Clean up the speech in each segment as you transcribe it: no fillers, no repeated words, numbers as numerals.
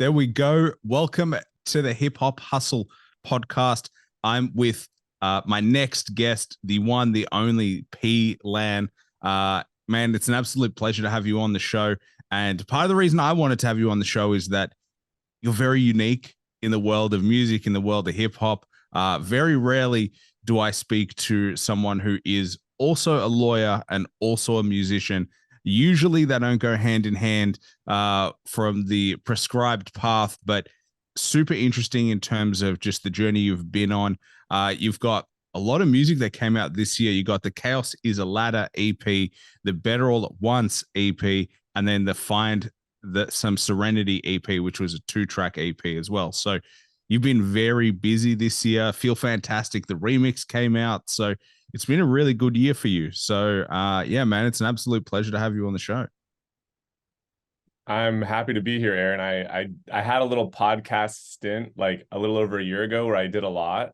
There we go. Welcome to the Hip Hop Hustle podcast. I'm with my next guest, the one, the only P.Lan. Man, it's an absolute pleasure to have you on the show. And part of the reason I wanted to have you on the show is that you're very unique in the world of music, in the world of hip hop. Very rarely do I speak to someone who is also a lawyer and also a musician. Usually they don't go hand in hand from the prescribed path, but super interesting in terms of just the journey you've been on. You've got a lot of music that came out this year. You got the Chaos is a Ladder EP, the Better All at Once EP, and then the Find some Serenity EP, which was a 2-track EP as well. So you've been very busy this year. Feel Fantastic. The remix came out. So it's been a really good year for you. So yeah, man, it's an absolute pleasure to have you on the show. I'm happy to be here, Aaron. I had a little podcast stint like a little over a year ago where I did a lot.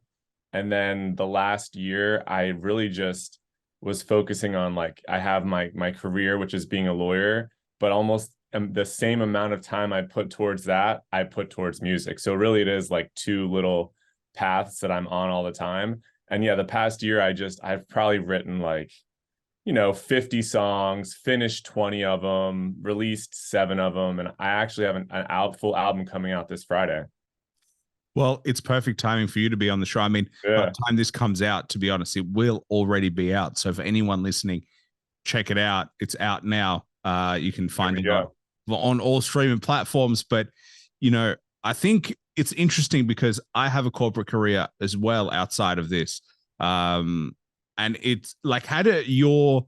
And then the last year, I really just was focusing on like I have my career, which is being a lawyer, but almost the same amount of time I put towards that, I put towards music. So really it is like two little paths that I'm on all the time. And yeah, the past year I've probably written like, 50 songs, finished 20 of them, released 7 of them. And I actually have an full album coming out this Friday. Well, it's perfect timing for you to be on the show. I mean, by the time this comes out, to be honest, it will already be out. So for anyone listening, check it out. It's out now. You can find it on all streaming platforms. But, I think it's interesting because I have a corporate career as well outside of this. And it's like, how do your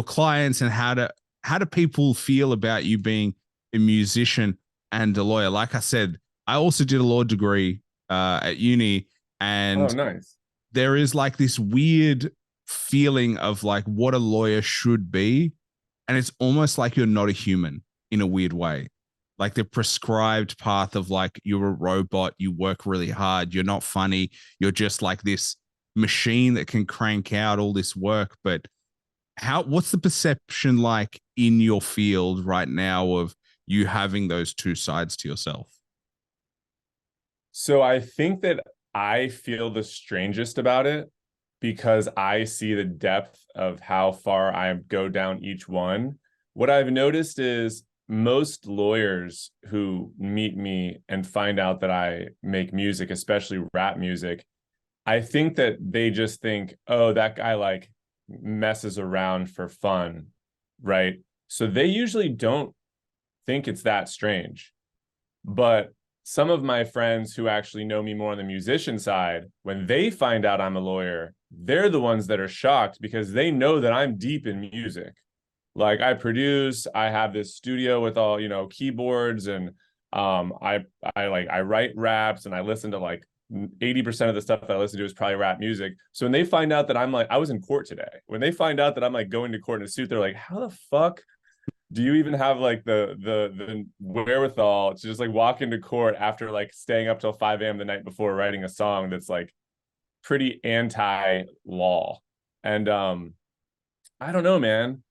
clients and how do people feel about you being a musician and a lawyer? Like I said, I also did a law degree at uni, and nice. There is like this weird feeling of like what a lawyer should be, and it's almost like you're not a human in a weird way. Like the prescribed path of like you're a robot, you work really hard, you're not funny, you're just like this machine that can crank out all this work. But what's the perception like in your field right now of you having those two sides to yourself? So I think that I feel the strangest about it because I see the depth of how far I go down each one. What I've noticed is most lawyers who meet me and find out that I make music, especially rap music, I think that they just think, oh, that guy like messes around for fun, right? So they usually don't think it's that strange. But some of my friends who actually know me more on the musician side, when they find out I'm a lawyer, they're the ones that are shocked because they know that I'm deep in music. Like I produce, I have this studio with all, keyboards, and I write raps, and I listen to like 80% of the stuff that I listen to is probably rap music. So when they find out that I'm like, I was in court today. When they find out that I'm like going to court in a suit, they're like, how the fuck do you even have like the wherewithal to just like walk into court after like staying up till 5 a.m. the night before writing a song that's like pretty anti-law? And I don't know, man.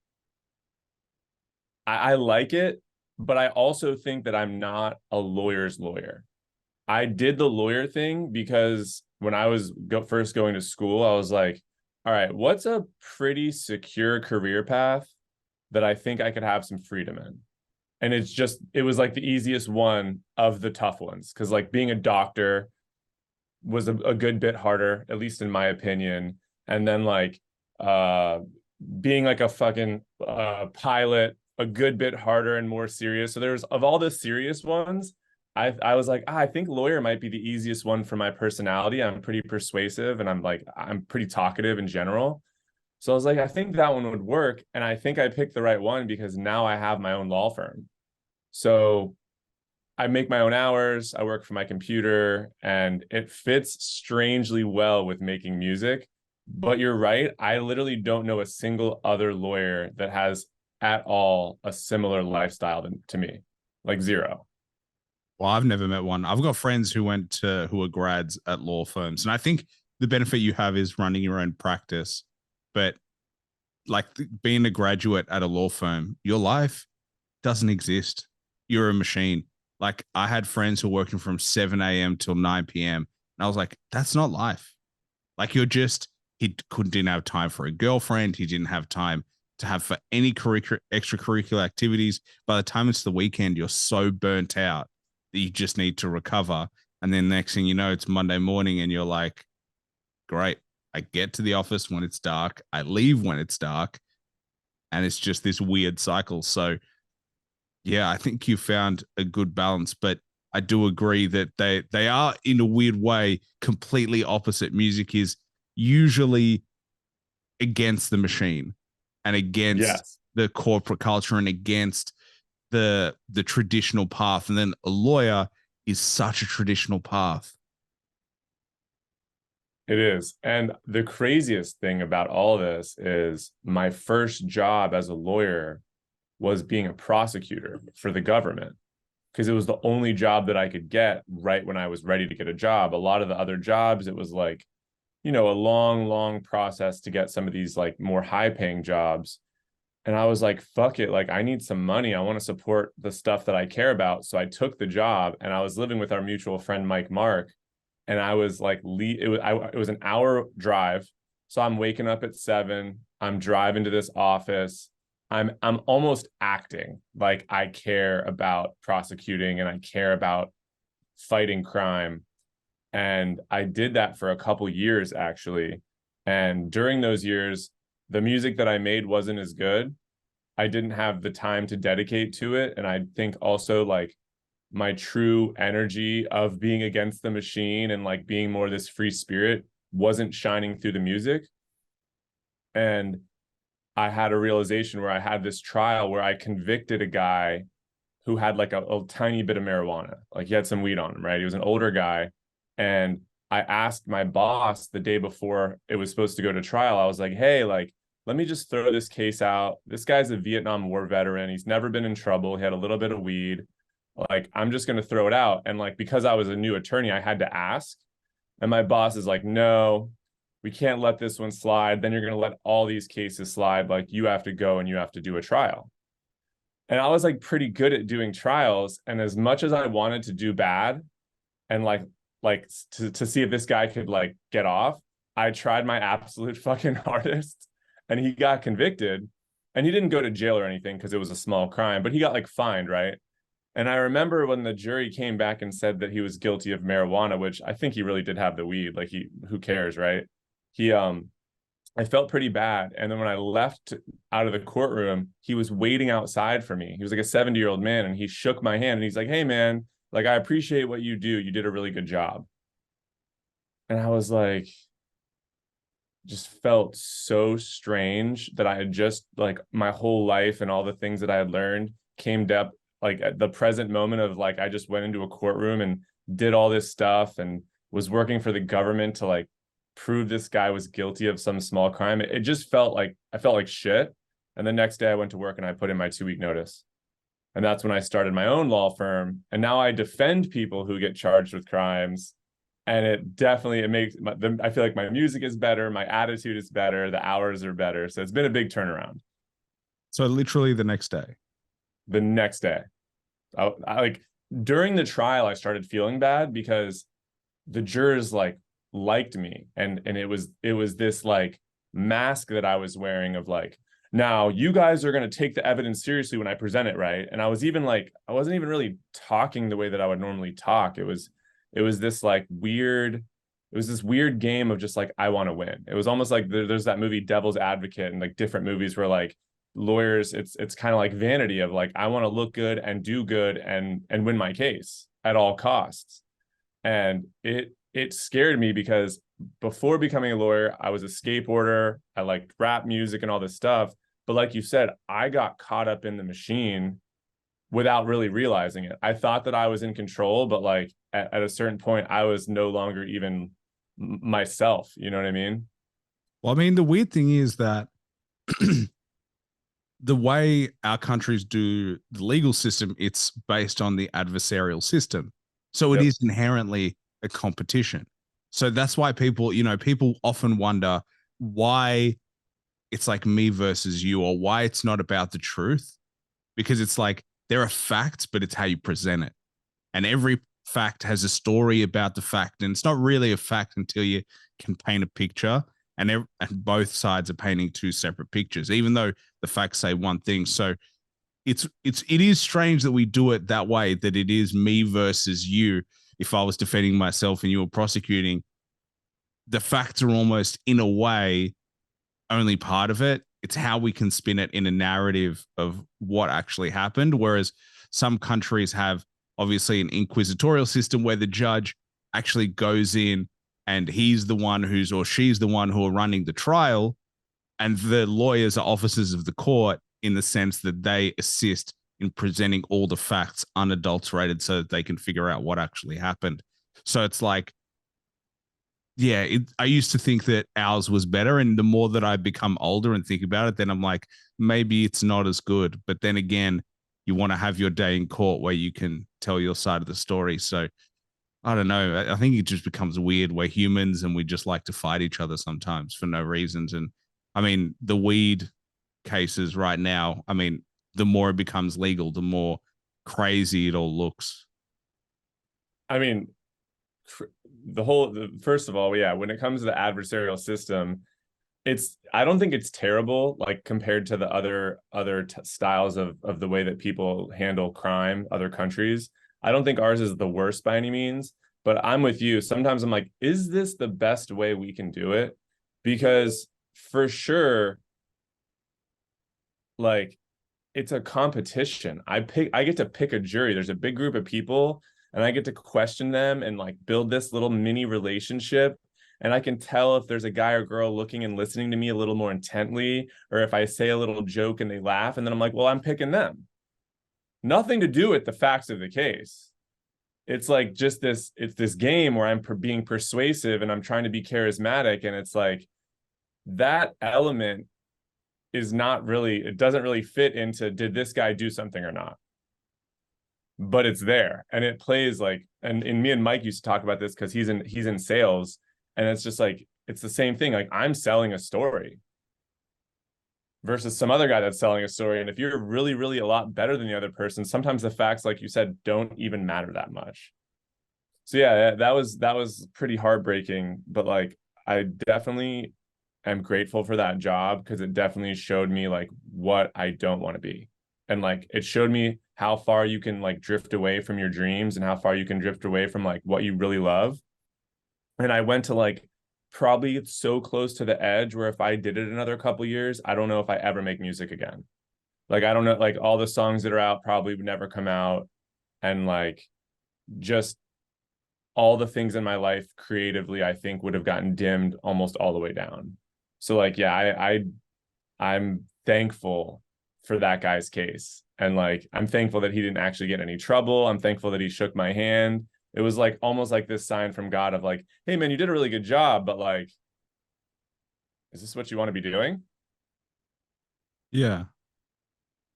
I like it, but I also think that I'm not a lawyer's lawyer. I did the lawyer thing because when I was first going to school, I was like, all right, what's a pretty secure career path that I think I could have some freedom in? And it was like the easiest one of the tough ones. Cause like being a doctor was a good bit harder, at least in my opinion. And then like being like a fucking pilot, a good bit harder and more serious. So there's of all the serious ones, I was like, I think lawyer might be the easiest one for my personality. I'm pretty persuasive and I'm pretty talkative in general. So I was like, I think that one would work. And I think I picked the right one because now I have my own law firm. So I make my own hours, I work from my computer, and it fits strangely well with making music. But you're right, I literally don't know a single other lawyer that has at all a similar lifestyle to me, like zero. Well, I've never met one. I've got friends who who are grads at law firms. And I think the benefit you have is running your own practice. But like being a graduate at a law firm, your life doesn't exist. You're a machine. Like I had friends who were working from 7 a.m. till 9 p.m. And I was like, that's not life. Like he didn't have time for a girlfriend. He didn't have time to have for any extracurricular activities. By the time it's the weekend, you're so burnt out that you just need to recover. And then next thing you know, it's Monday morning and you're like, great. I get to the office when it's dark. I leave when it's dark. And it's just this weird cycle. So yeah, I think you found a good balance, but I do agree that they are in a weird way completely opposite. Music is usually against the machine and against Yes, the corporate culture and against the traditional path. And then a lawyer is such a traditional path. it is. And the craziest thing about all this is my first job as a lawyer was being a prosecutor for the government, because it was the only job that I could get right when I was ready to get a job. A lot of the other jobs, it was like, a long process to get some of these like more high paying jobs. And I was like, fuck it. Like, I need some money. I want to support the stuff that I care about. So I took the job and I was living with our mutual friend, Mike Mark. And I was like, it was an hour drive. So I'm waking up at 7. I'm driving to this office. I'm almost acting like I care about prosecuting and I care about fighting crime. And I did that for a couple years actually. And during those years, the music that I made wasn't as good. I didn't have the time to dedicate to it. And I think also like my true energy of being against the machine and like being more this free spirit wasn't shining through the music. And I had a realization where I had this trial where I convicted a guy who had like a tiny bit of marijuana. Like he had some weed on him, right? He was an older guy. And I asked my boss the day before it was supposed to go to trial, I was like, hey, like, let me just throw this case out. This guy's a Vietnam War veteran. He's never been in trouble. He had a little bit of weed. Like, I'm just going to throw it out. And like, because I was a new attorney, I had to ask. And my boss is like, no, we can't let this one slide. Then you're going to let all these cases slide. Like, you have to go and you have to do a trial. And I was like pretty good at doing trials. And as much as I wanted to do bad and to see if this guy could like get off, I tried my absolute fucking hardest and he got convicted. And he didn't go to jail or anything because it was a small crime, but he got like fined, right? And I remember when the jury came back and said that he was guilty of marijuana, which I think he really did have the weed. Like who cares, right? He I felt pretty bad. And then when I left out of the courtroom, he was waiting outside for me. He was like a 70-year-old man and he shook my hand and he's like, hey man, like, I appreciate what you do. You did a really good job. And I was like, just felt so strange that I had just like my whole life and all the things that I had learned came up like at the present moment of like, I just went into a courtroom and did all this stuff and was working for the government to like prove this guy was guilty of some small crime. It just felt like I felt like shit. And the next day I went to work and I put in my 2-week notice. And that's when I started my own law firm. And now I defend people who get charged with crimes. And it makes, I feel like my music is better. My attitude is better. The hours are better. So it's been a big turnaround. So literally the next day. The next day, I like during the trial, I started feeling bad because the jurors like liked me. And it was this like mask that I was wearing of like, now you guys are going to take the evidence seriously when I present it, right? And I was even like, I wasn't even really talking the way that I would normally talk. It was this like weird, it was this weird game of just like, I want to win. It was almost like there's that movie Devil's Advocate and like different movies where like lawyers, it's kind of like vanity of like, I want to look good and do good and win my case at all costs. And it scared me because before becoming a lawyer, I was a skateboarder. I liked rap music and all this stuff. But like you said, I got caught up in the machine without really realizing it. I thought that I was in control, but like at a certain point, I was no longer even myself. You know what I mean? Well, I mean, the weird thing is that the way our countries do the legal system, it's based on the adversarial system. So it is inherently a competition. So that's why people often wonder why it's like me versus you, or why it's not about the truth, because it's like there are facts, but it's how you present it. and every fact has a story about the fact, and it's not really a fact until you can paint a picture, and both sides are painting two separate pictures, even though the facts say one thing. So it is strange that we do it that way, that it is me versus you. If I was defending myself and you were prosecuting, the facts are almost in a way only part of it. It's how we can spin it in a narrative of what actually happened. Whereas some countries have obviously an inquisitorial system where the judge actually goes in and he's the one who's, or she's the one who are running the trial, and the lawyers are officers of the court in the sense that they assist in presenting all the facts unadulterated so that they can figure out what actually happened. So it's like, yeah, I used to think that ours was better. And the more that I become older and think about it, then I'm like, maybe it's not as good. But then again, you want to have your day in court where you can tell your side of the story. So I don't know. I think it just becomes weird. We're humans and we just like to fight each other sometimes for no reasons. And I mean, the weed cases right now, I mean, the more it becomes legal, the more crazy it all looks. I mean, first of all, yeah, when it comes to the adversarial system, I don't think it's terrible, like compared to the other styles of the way that people handle crime, other countries. I don't think ours is the worst by any means, but I'm with you. Sometimes I'm like, is this the best way we can do it? Because for sure, like, it's a competition. I get to pick a jury. There's a big group of people and I get to question them and like build this little mini relationship. And I can tell if there's a guy or girl looking and listening to me a little more intently, or if I say a little joke and they laugh, and then I'm like, well, I'm picking them. Nothing to do with the facts of the case. It's like just it's this game where I'm being persuasive and I'm trying to be charismatic. And it's like that element is not really, it doesn't really fit into, did this guy do something or not? But it's there and it plays like, and me and Mike used to talk about this because he's in sales, and it's just like, it's the same thing. Like, I'm selling a story versus some other guy that's selling a story. And if you're really, really a lot better than the other person, sometimes the facts, like you said, don't even matter that much. So yeah, that was pretty heartbreaking, but like, I definitely am grateful for that job because it definitely showed me like what I don't want to be. And like, it showed me how far you can like drift away from your dreams and how far you can drift away from like what you really love. And I went to like probably so close to the edge where if I did it another couple years, I don't know if I ever make music again. Like, I don't know, like all the songs that are out probably would never come out. And like, just all the things in my life creatively, I think would have gotten dimmed almost all the way down. So like, yeah, I'm thankful for that guy's case. And like, I'm thankful that he didn't actually get any trouble. I'm thankful that he shook my hand. It was like almost like this sign from God of like, hey man, you did a really good job, but like, is this what you want to be doing? Yeah.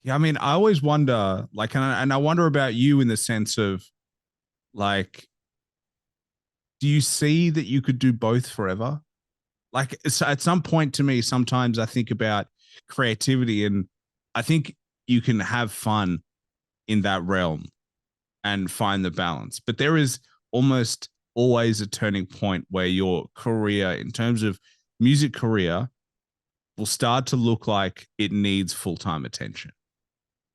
Yeah. I mean, I always wonder, like, and I wonder about you in the sense of like, do you see that you could do both forever? Like, at some point to me, sometimes I think about creativity, and I think you can have fun in that realm and find the balance. But there is almost always a turning point where your career, in terms of music career, will start to look like it needs full-time attention.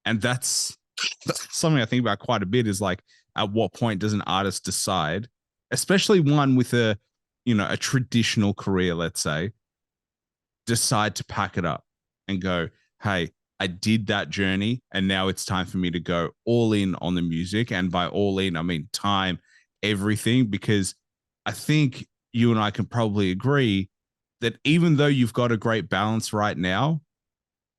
And that's something I think about quite a bit, is like, at what point does an artist decide, especially one with a traditional career, let's say, decide to pack it up and go, hey, I did that journey and now it's time for me to go all in on the music. And by all in, I mean time, everything, because I think you and I can probably agree that even though you've got a great balance right now,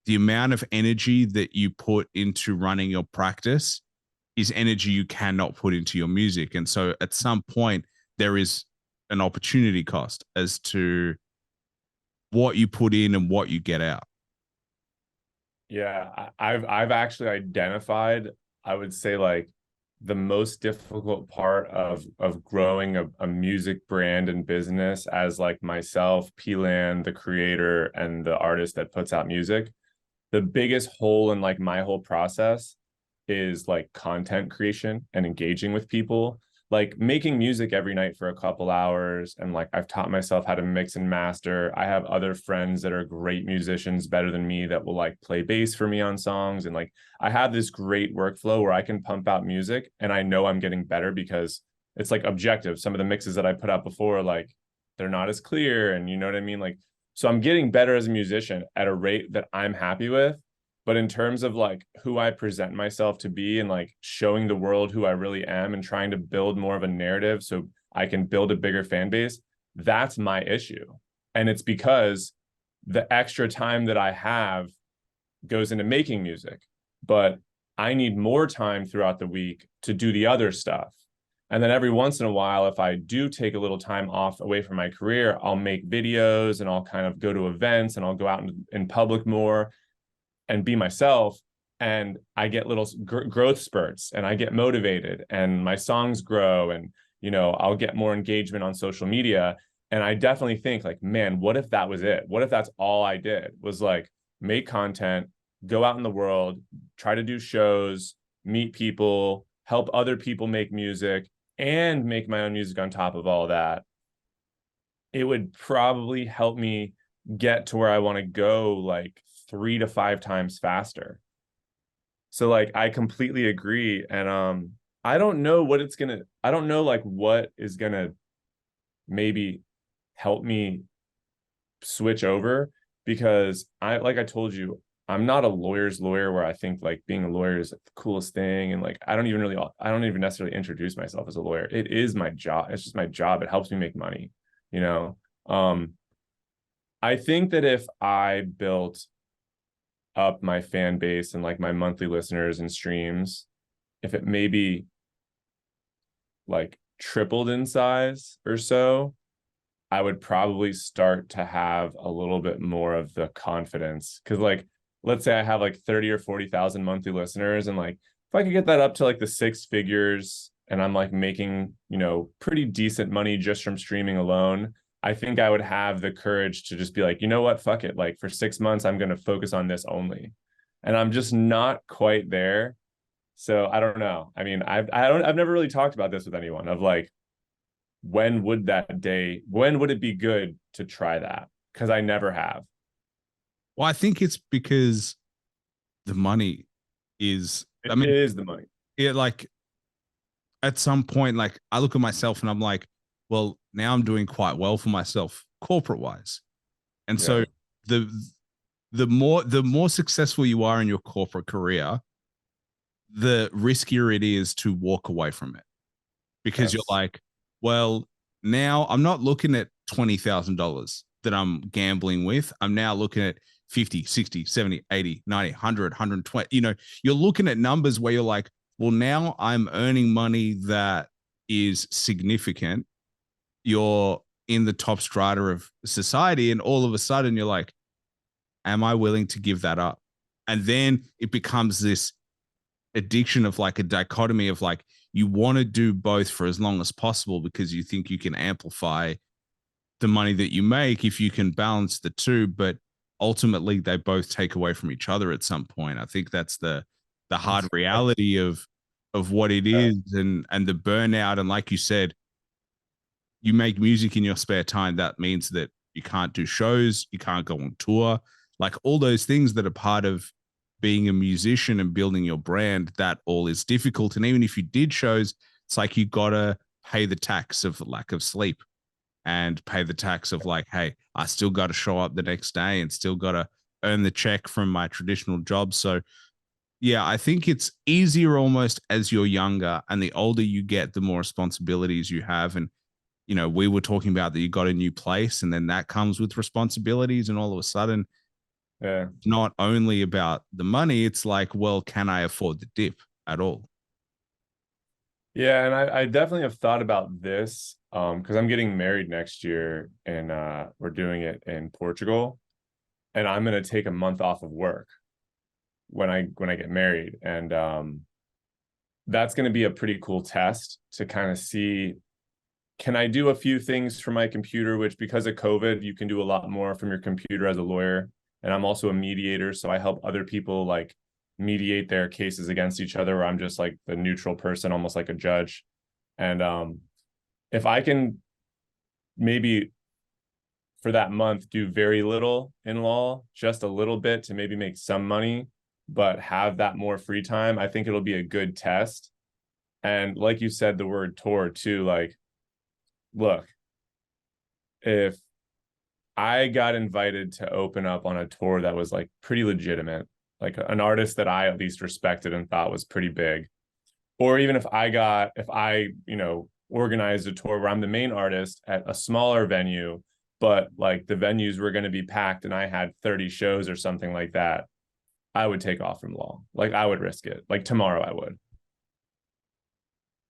the amount of energy that you put into running your practice is energy you cannot put into your music. And so at some point, there is an opportunity cost as to what you put in and what you get out. Yeah, I've actually identified, I would say, like the most difficult part of growing a music brand and business as like myself, P.Lan, the creator and the artist that puts out music. The biggest hole in like my whole process is like content creation and engaging with people, like making music every night for a couple hours. And like I've taught myself how to mix and master. I have other friends that are great musicians, better than me, that will like play bass for me on songs. And like I have this great workflow where I can pump out music and I know I'm getting better because it's like objective. Some of the mixes that I put out before, like they're not as clear, and you know what I mean? Like, so I'm getting better as a musician at a rate that I'm happy with. But in terms of like who I present myself to be and like showing the world who I really am and trying to build more of a narrative so I can build a bigger fan base, that's my issue. And it's because the extra time that I have goes into making music, but I need more time throughout the week to do the other stuff. And then every once in a while, if I do take a little time off away from my career, I'll make videos and I'll kind of go to events and I'll go out in public more and be myself. And I get little growth spurts and I get motivated and my songs grow, and, you know, I'll get more engagement on social media. And I definitely think like, man, what if that was it? What if that's all I did was like make content, go out in the world, try to do shows, meet people, help other people make music, and make my own music on top of all that? It would probably help me get to where I want to go like 3 to 5 times faster. So like I completely agree. And I don't know what it's gonna, I don't know like what is gonna maybe help me switch over, because I, like I told you, I'm not a lawyer's lawyer where I think like being a lawyer is like the coolest thing. And like I don't even necessarily introduce myself as a lawyer. It is my job. It's just my job. It helps me make money, you know. I think that if I built up my fan base and like my monthly listeners and streams, if it maybe like tripled in size or so, I would probably start to have a little bit more of the confidence. Cause like, let's say I have like 30 or 40,000 monthly listeners, and like if I could get that up to like the 6 figures and I'm like making, you know, pretty decent money just from streaming alone, I think I would have the courage to just be like, you know what, fuck it. Like for 6 months, I'm going to focus on this only. And I'm just not quite there. So I don't know. I mean, I've never really talked about this with anyone of like, when would it be good to try that? Because I never have. Well, I think it's because the money is, I It mean, is the money. it like at some point, like I look at myself and I'm like, well, now I'm doing quite well for myself corporate wise. And Yeah. so the the more successful you are in your corporate career, the riskier it is to walk away from it, because you're Yes. like, well, now I'm not looking at $20,000 that I'm gambling with. I'm now looking at 50, 60, 70, 80, 90, 100, 120. You know, you're looking at numbers where you're like, well, now I'm earning money that is significant. You're in the top strata of society. And all of a sudden you're like, am I willing to give that up? And then it becomes this addiction of like a dichotomy of like, you want to do both for as long as possible because you think you can amplify the money that you make if you can balance the two, but ultimately they both take away from each other at some point. I think that's the hard That's correct. reality of what it Yeah. is, and the burnout. And like you said, you make music in your spare time. That means that you can't do shows, you can't go on tour, like all those things that are part of being a musician and building your brand. That all is difficult. And even if you did shows, it's like you gotta pay the tax of lack of sleep, and pay the tax of like, hey, I still got to show up the next day and still got to earn the check from my traditional job. So yeah, I think it's easier almost as you're younger, and the older you get, the more responsibilities you have. And you know, we were talking about that you got a new place, and then that comes with responsibilities, and all of a sudden, Yeah. not only about the money, it's like, well, can I afford the dip at all? Yeah, and I definitely have thought about this because I'm getting married next year, and we're doing it in Portugal, and I'm gonna take a month off of work when I get married. And that's gonna be a pretty cool test to kind of see, can I do a few things from my computer, which because of COVID, you can do a lot more from your computer as a lawyer. And I'm also a mediator, so I help other people like mediate their cases against each other, where I'm just like the neutral person, almost like a judge. And if I can maybe for that month do very little in law, just a little bit to maybe make some money, but have that more free time, I think it'll be a good test. And like you said, the word tour too, like, look, if I got invited to open up on a tour that was like pretty legitimate, like an artist that I at least respected and thought was pretty big, or even if I organized a tour where I'm the main artist at a smaller venue, but like the venues were going to be packed and I had 30 shows or something like that, I would take off from law. Like I would risk it. Like tomorrow I would.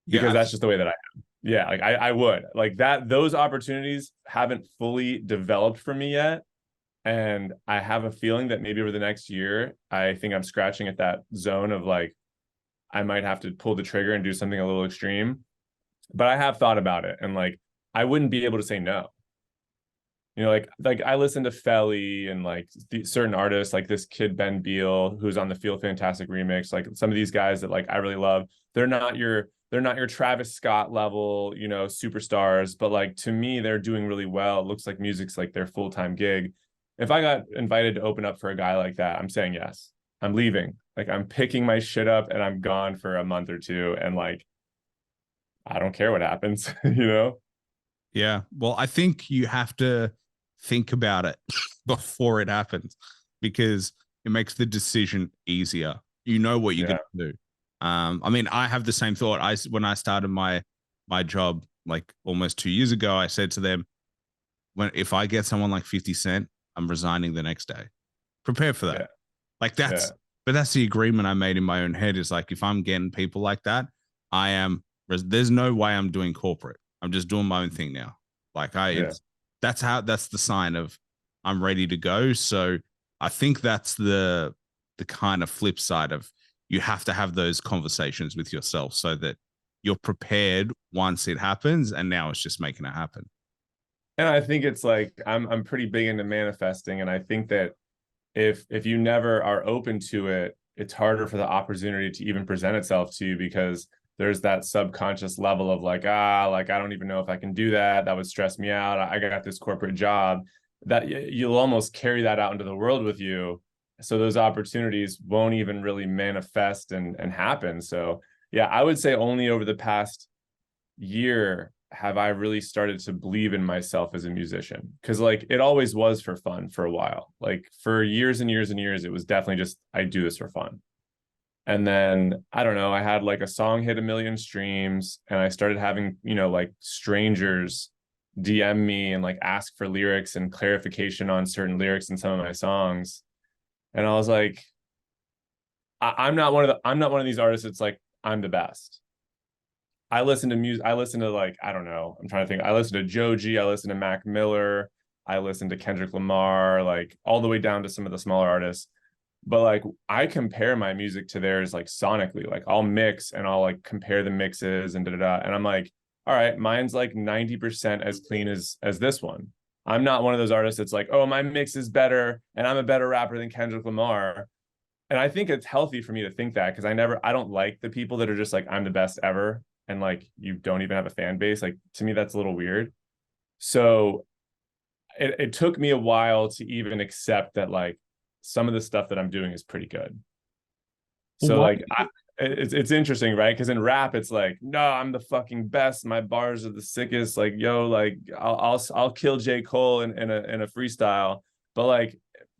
Because that's just the way that I am. Yeah, like I would. Like that, those opportunities haven't fully developed for me yet. And I have a feeling that maybe over the next year, I think I'm scratching at that zone of like, I might have to pull the trigger and do something a little extreme. But I have thought about it, and like I wouldn't be able to say no. Like I listen to Felly and like certain artists, like this kid Ben Beal, who's on the Feel Fantastic remix. Like some of these guys that like I really love. They're not your Travis Scott level, superstars, but like to me, they're doing really well. It looks like music's like their full-time gig. If I got invited to open up for a guy like that, I'm saying yes. I'm leaving. Like I'm picking my shit up and I'm gone for a month or two. And like, I don't care what happens, Yeah. Well, I think you have to think about it before it happens because it makes the decision easier. You know what you're Yeah. going to do. I mean, I have the same thought. When I started my job like almost 2 years ago, I said to them, if I get someone like 50 Cent, I'm resigning the next day. Prepare for that. Yeah. Like Yeah. but that's the agreement I made in my own head is like, if I'm getting people like that, there's no way I'm doing corporate. I'm just doing my own thing now. Like Yeah. that's the sign of I'm ready to go. So I think that's the kind of flip side of you have to have those conversations with yourself so that you're prepared once it happens. And now it's just making it happen. And I think it's like I'm pretty big into manifesting. And I think that if you never are open to it, it's harder for the opportunity to even present itself to you because there's that subconscious level of like, like I don't even know if I can do that. That would stress me out. I got this corporate job that you'll almost carry that out into the world with you. So those opportunities won't even really manifest and happen. So yeah, I would say only over the past year have I really started to believe in myself as a musician. Cause like it always was for fun for a while. Like for years and years and years, it was definitely just I do this for fun. And then I don't know, I had like a song hit 1 million streams and I started having, like strangers DM me and like ask for lyrics and clarification on certain lyrics in some of my songs. And I was like, I'm not one of these artists that's like, I'm the best. I listen to music. I listen to like, I don't know. I'm trying to think. I listen to Joji. I listen to Mac Miller. I listen to Kendrick Lamar, like all the way down to some of the smaller artists. But like I compare my music to theirs like sonically. Like I'll mix and I'll like compare the mixes and da da da. And I'm like, all right, mine's like 90% as clean as this one. I'm not one of those artists that's like, oh, my mix is better and I'm a better rapper than Kendrick Lamar. And I think it's healthy for me to think that because I don't like the people that are just like, I'm the best ever. And like, you don't even have a fan base. Like, to me, that's a little weird. So it took me a while to even accept that like some of the stuff that I'm doing is pretty good. So Why? like, it's interesting, right? Because in rap, it's like, no, I'm the fucking best. My bars are the sickest. Like, yo, like I'll kill J. Cole in a freestyle. But like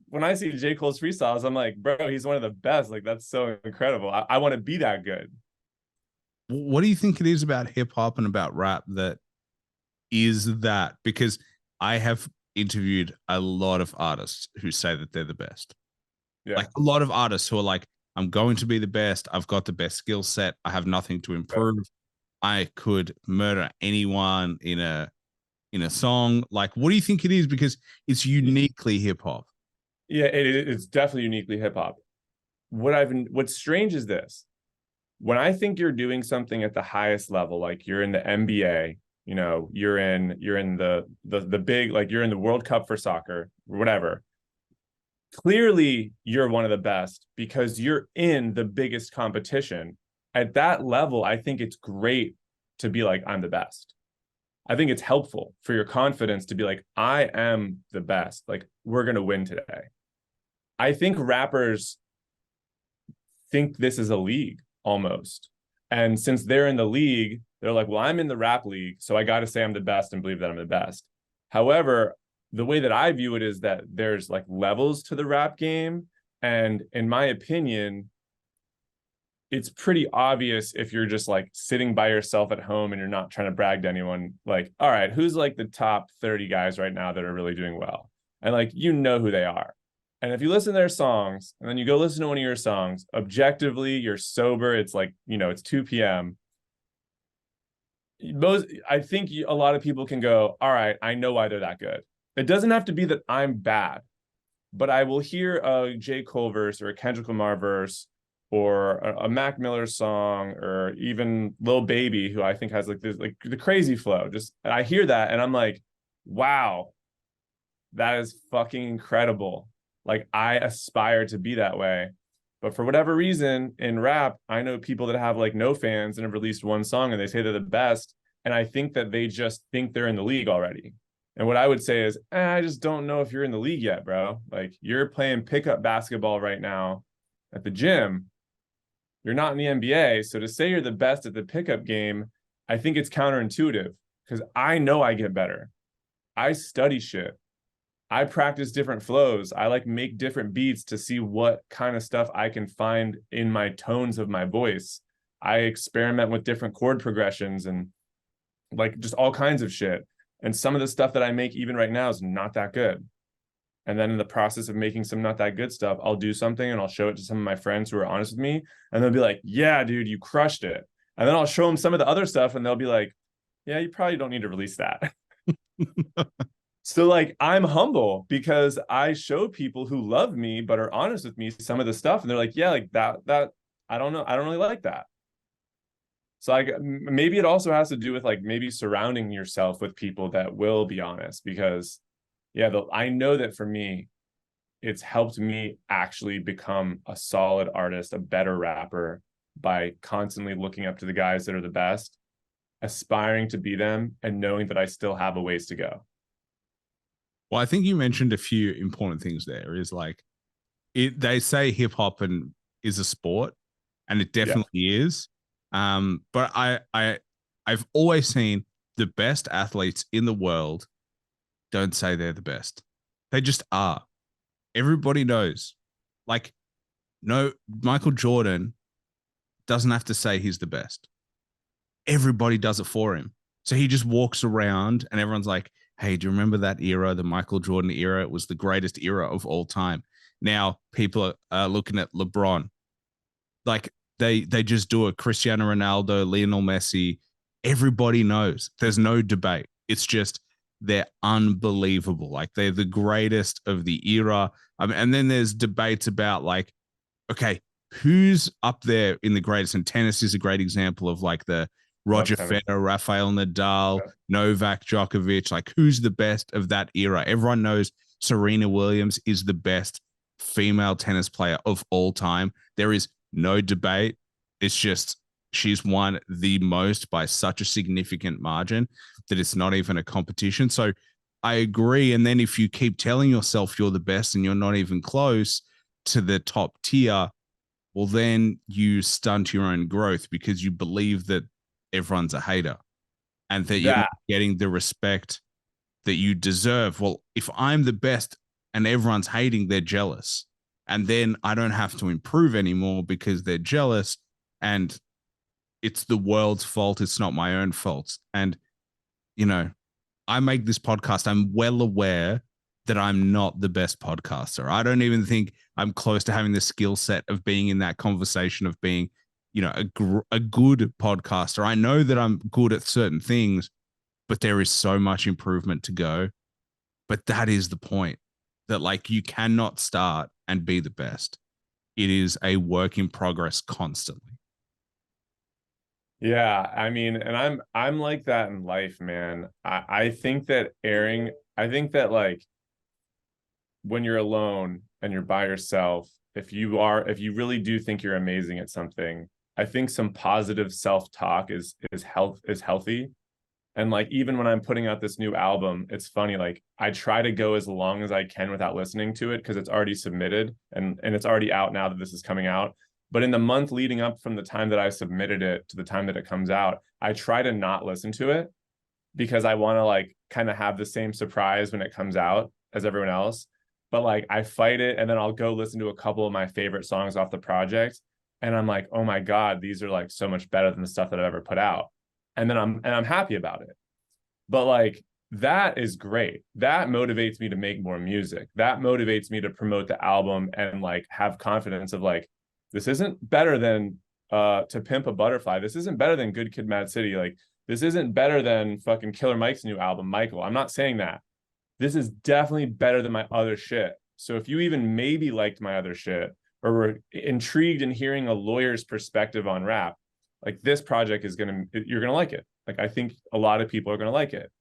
when I see J. Cole's freestyles, I'm like, bro, he's one of the best. Like, that's so incredible. I want to be that good. What do you think it is about hip hop and about rap that is that? Because I have interviewed a lot of artists who say that they're the best. Yeah. Like a lot of artists who are like, I'm going to be the best. I've got the best skill set. I have nothing to improve. I could murder anyone in a song. Like, what do you think it is? Because it's uniquely hip hop. Yeah, it's definitely uniquely hip hop. What's strange is this. When I think you're doing something at the highest level, like you're in the NBA, you're in the big, like you're in the World Cup for soccer, whatever. clearly you're one of the best because you're in the biggest competition. At that level, I think it's great to be like, I'm the best. I think it's helpful for your confidence to be like, I am the best. Like, we're going to win today. I think rappers think this is a league almost. And since they're in the league, they're like, well, I'm in the rap league, so I got to say I'm the best and believe that I'm the best. However, the way that I view it is that there's like levels to the rap game. And in my opinion, it's pretty obvious if you're just like sitting by yourself at home and you're not trying to brag to anyone, like, all right, who's like the top 30 guys right now that are really doing well? And like, you know who they are. And if you listen to their songs and then you go listen to one of your songs, objectively, you're sober. It's like, it's 2 p.m. I think a lot of people can go, all right, I know why they're that good. It doesn't have to be that I'm bad, but I will hear a J. Cole verse or a Kendrick Lamar verse or a Mac Miller song or even Lil Baby, who I think has like this, like the crazy flow. Just, and I hear that and I'm like, wow, that is fucking incredible. Like, I aspire to be that way. But for whatever reason in rap, I know people that have like no fans and have released one song and they say they're the best. And I think that they just think they're in the league already. And what I would say is, I just don't know if you're in the league yet, bro. Like, you're playing pickup basketball right now at the gym. You're not in the NBA. So to say you're the best at the pickup game, I think it's counterintuitive because I know I get better. I study shit. I practice different flows. I like make different beats to see what kind of stuff I can find in my tones of my voice. I experiment with different chord progressions and like just all kinds of shit. And some of the stuff that I make even right now is not that good. And then in the process of making some not that good stuff, I'll do something and I'll show it to some of my friends who are honest with me. And they'll be like, yeah, dude, you crushed it. And then I'll show them some of the other stuff and they'll be like, yeah, you probably don't need to release that. So like, I'm humble because I show people who love me but are honest with me some of the stuff and they're like, yeah, like that I don't know, I don't really like that. So like, maybe it also has to do with like maybe surrounding yourself with people that will be honest, because yeah, I know that for me it's helped me actually become a solid artist, a better rapper, by constantly looking up to the guys that are the best, aspiring to be them, and knowing that I still have a ways to go. Well, I think you mentioned a few important things there. Is like they say hip hop and is a sport, and it Yeah. definitely is. But I've always seen the best athletes in the world don't say they're the best. They just are. Everybody knows. Like, no, Michael Jordan doesn't have to say he's the best. Everybody does it for him. So he just walks around and everyone's like, hey, do you remember that era, the Michael Jordan era? It was the greatest era of all time. Now people are looking at LeBron. Like they just do it. Cristiano Ronaldo, Lionel Messi. Everybody knows. There's no debate. It's just they're unbelievable. Like they're the greatest of the era. And then there's debates about like, okay, who's up there in the greatest? And tennis is a great example of like the Roger Federer, Rafael Nadal, yeah, Novak Djokovic. Like, who's the best of that era? Everyone knows Serena Williams is the best female tennis player of all time. There is no debate. It's just she's won the most by such a significant margin that it's not even a competition. So I agree. And then if you keep telling yourself you're the best and you're not even close to the top tier, well, then you stunt your own growth because you believe that everyone's a hater and that you're not getting the respect that you deserve. Well, if I'm the best and everyone's hating, they're jealous. And then I don't have to improve anymore because they're jealous and it's the world's fault. It's not my own fault. And, I make this podcast. I'm well aware that I'm not the best podcaster. I don't even think I'm close to having the skill set of being in that conversation of being, a good podcaster. I know that I'm good at certain things, but there is so much improvement to go. But that is the point, that like you cannot start and be the best. It is a work in progress constantly. Yeah, I mean, and I'm like that in life, man. I think that like when you're alone and you're by yourself, if you really do think you're amazing at something, I think some positive self-talk is healthy. And like even when I'm putting out this new album, it's funny, like I try to go as long as I can without listening to it because it's already submitted and it's already out now that this is coming out. But in the month leading up from the time that I submitted it to the time that it comes out, I try to not listen to it because I want to like kind of have the same surprise when it comes out as everyone else. But like I fight it and then I'll go listen to a couple of my favorite songs off the project. And I'm like, oh my God, these are like so much better than the stuff that I've ever put out. And then I'm happy about it. But like that is great. That motivates me to make more music. That motivates me to promote the album and like have confidence of like, this isn't better than To Pimp a Butterfly. This isn't better than Good Kid Mad City. Like this isn't better than fucking Killer Mike's new album, Michael. I'm not saying that. This is definitely better than my other shit. So if you even maybe liked my other shit or were intrigued in hearing a lawyer's perspective on rap, like this project is you're gonna like it. Like I think a lot of people are gonna like it.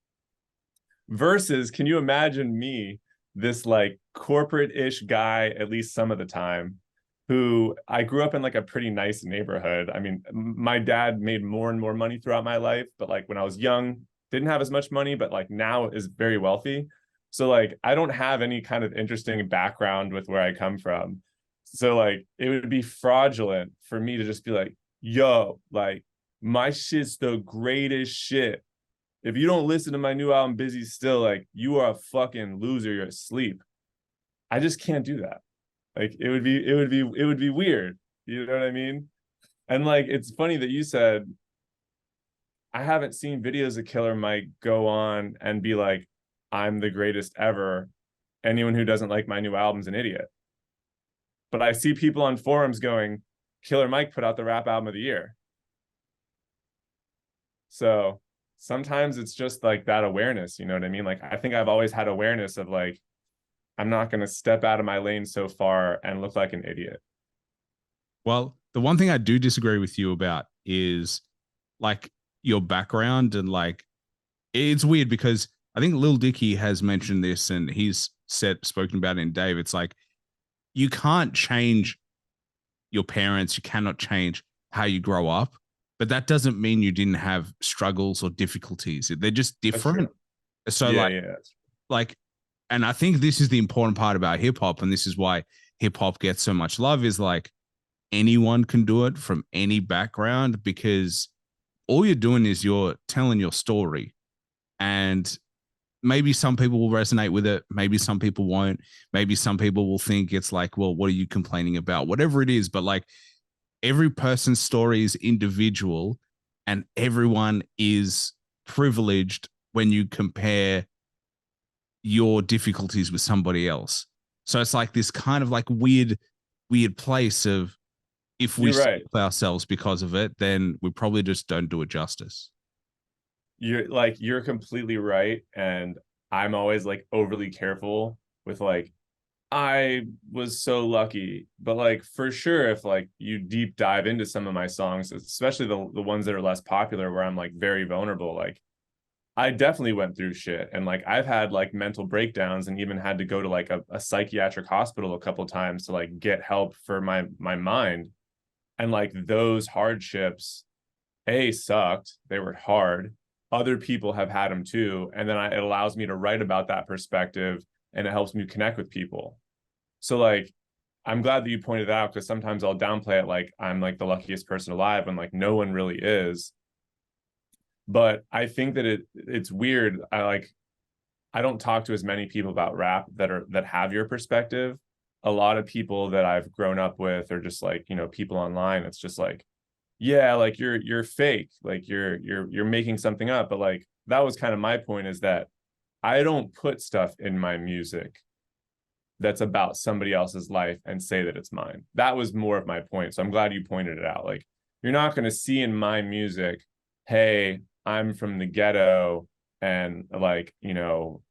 Versus, can you imagine me, this like corporate-ish guy, at least some of the time, who I grew up in like a pretty nice neighborhood. I mean, my dad made more and more money throughout my life, but like when I was young, didn't have as much money, but like now is very wealthy. So like I don't have any kind of interesting background with where I come from. So like it would be fraudulent for me to just be like, yo, like my shit's the greatest shit. If you don't listen to my new album, Busy Still, like you are a fucking loser. You're asleep. I just can't do that. Like it would be weird. You know what I mean? And like it's funny that you said I haven't seen videos of Killer Mike go on and be like, I'm the greatest ever. Anyone who doesn't like my new album's an idiot. But I see people on forums going, Killer Mike put out the rap album of the year. So sometimes it's just like that awareness, you know what I mean? Like I think I've always had awareness of like, I'm not going to step out of my lane so far and look like an idiot. Well, the one thing I do disagree with you about is like your background and like it's weird because I think Lil Dicky has mentioned this and he's spoken about it in Dave. It's like you can't change your parents, you cannot change how you grow up, but that doesn't mean you didn't have struggles or difficulties. They're just different. So yeah, like, yeah, like, and I think this is the important part about hip hop, and this is why hip hop gets so much love. Is like anyone can do it from any background because all you're doing is you're telling your story, and maybe some people will resonate with it, maybe some people won't, maybe some people will think it's like, well, what are you complaining about? Whatever it is, but like every person's story is individual, and everyone is privileged when you compare your difficulties with somebody else. So it's like this kind of like weird place of if we you're right. stop ourselves because of it, then we probably just don't do it justice. You're completely right. And I'm always like overly careful with like, I was so lucky. But like for sure, if like you deep dive into some of my songs, especially the ones that are less popular where I'm like very vulnerable, like I definitely went through shit. And like I've had like mental breakdowns and even had to go to like a psychiatric hospital a couple times to like get help for my mind. And like those hardships, A, sucked. They were hard. Other people have had them too. And then it allows me to write about that perspective and it helps me connect with people. So like I'm glad that you pointed it out because sometimes I'll downplay it like I'm like the luckiest person alive when like no one really is. But I think that it's weird. I don't talk to as many people about rap that have your perspective. A lot of people that I've grown up with or just like, you know, people online, it's just like, yeah, like you're fake, like you're making something up. But like that was kind of my point is that I don't put stuff in my music that's about somebody else's life and say that it's mine. That was more of my point. So I'm glad you pointed it out. Like you're not going to see in my music, hey, I'm from the ghetto and like, you know,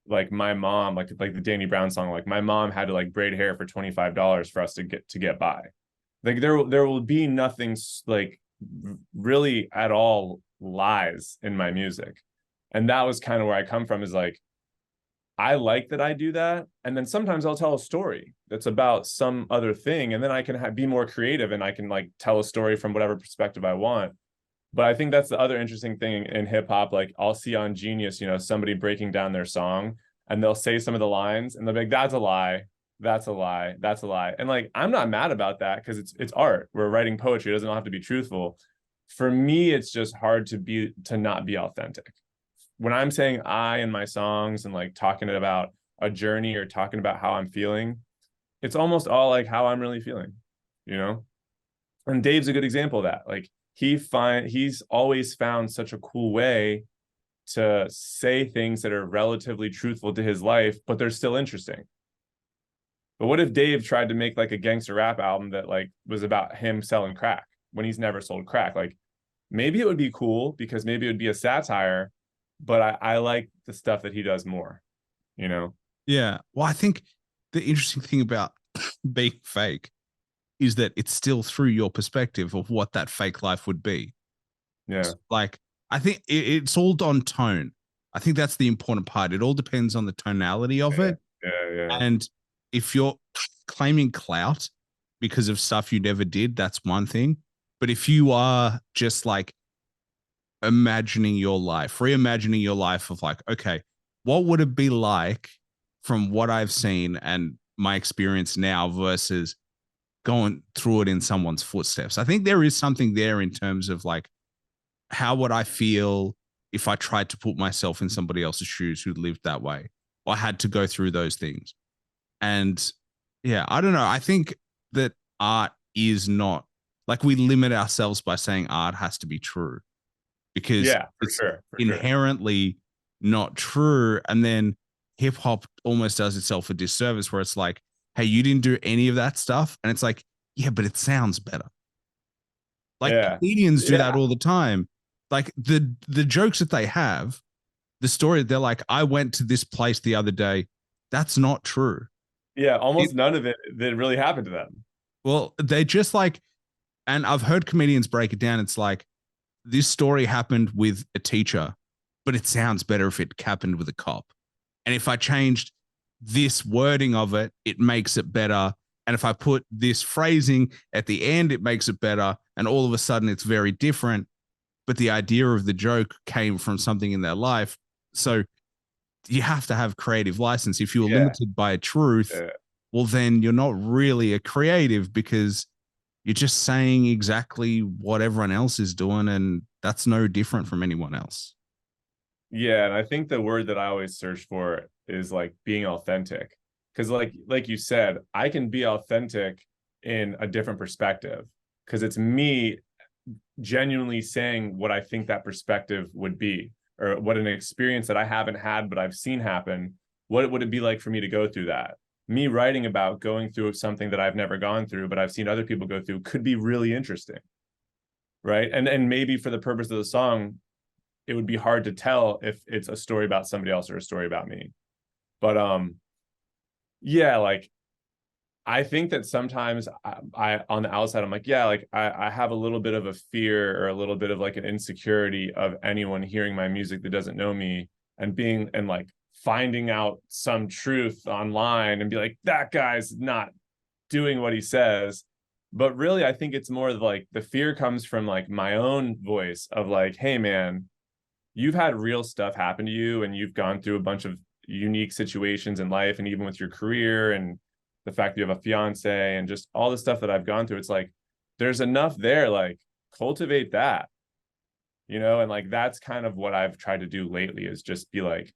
like my mom, like the Danny Brown song, like my mom had to like braid hair for $25 for us to get by. Like there will be nothing like really at all lies in my music. And that was kind of where I come from is like I like that I do that. And then sometimes I'll tell a story that's about some other thing. And then I can be more creative and I can like tell a story from whatever perspective I want. But I think that's the other interesting thing in hip hop. Like I'll see on Genius, somebody breaking down their song and they'll say some of the lines and they'll be like, that's a lie. That's a lie. That's a lie. And like, I'm not mad about that because it's art. We're writing poetry. It doesn't have to be truthful. For me, it's just hard to not be authentic. When I'm saying I in my songs and like talking about a journey or talking about how I'm feeling, it's almost all like how I'm really feeling, you know? And Dave's a good example of that. Like he's always found such a cool way to say things that are relatively truthful to his life, but they're still interesting. But what if Dave tried to make like a gangster rap album that like was about him selling crack when he's never sold crack? Like maybe it would be cool because maybe it would be a satire, but I like the stuff that he does more, you know? Yeah. Well, I think the interesting thing about being fake is that it's still through your perspective of what that fake life would be. Yeah. Like, I think it's all on tone. I think that's the important part. It all depends on the tonality of Yeah. it. Yeah. And if you're claiming clout because of stuff you never did, that's one thing. But if you are just like imagining your life, reimagining your life of like, okay, what would it be like from what I've seen and my experience now versus going through it in someone's footsteps? I think there is something there in terms of like, how would I feel if I tried to put myself in somebody else's shoes who lived that way or had to go through those things? And yeah, I don't know. I think that art is not like we limit ourselves by saying art has to be true because Yeah, for it's sure. For sure. inherently not true. And then hip hop almost does itself a disservice where it's like, hey, you didn't do any of that stuff. And it's like, yeah, but it sounds better. Like Yeah. comedians do that Yeah. all the time. Like the jokes that they have, the story, they're like, I went to this place the other day. That's not true. Yeah. It, Almost none of it that really happened to them. well, they just like, and I've heard comedians break it down. It's like, this story happened with a teacher, but it sounds better if it happened with a cop. And if I changed this wording of it, it makes it better. And if I put this phrasing at the end, it makes it better. And all of a sudden, it's very different. But the idea of the joke came from something in their life. So you have to have creative license. If you're Yeah. limited by a truth, Yeah. well, then you're not really a creative because you're just saying exactly what everyone else is doing. And that's no different from anyone else. Yeah, and I think the word that I always search for is like being authentic. Because like you said, I can be authentic in a different perspective because it's me genuinely saying what I think that perspective would be or what an experience that I haven't had but I've seen happen. What would it be like for me to go through that? Me writing about going through something that I've never gone through but I've seen other people go through could be really interesting, right? And maybe for the purpose of the song it would be hard to tell if it's a story about somebody else or a story about me. But yeah, like I think that sometimes I on the outside I'm like, yeah, like I have a little bit of a fear or a little bit of like an insecurity of anyone hearing my music that doesn't know me and being and like finding out some truth online and be like, that guy's not doing what he says. But really, I think it's more of like the fear comes from like my own voice of like, hey man, you've had real stuff happen to you and you've gone through a bunch of unique situations in life and even with your career and the fact that you have a fiance and just all the stuff that I've gone through, it's like there's enough there, like cultivate that, and like that's kind of what I've tried to do lately is just be like,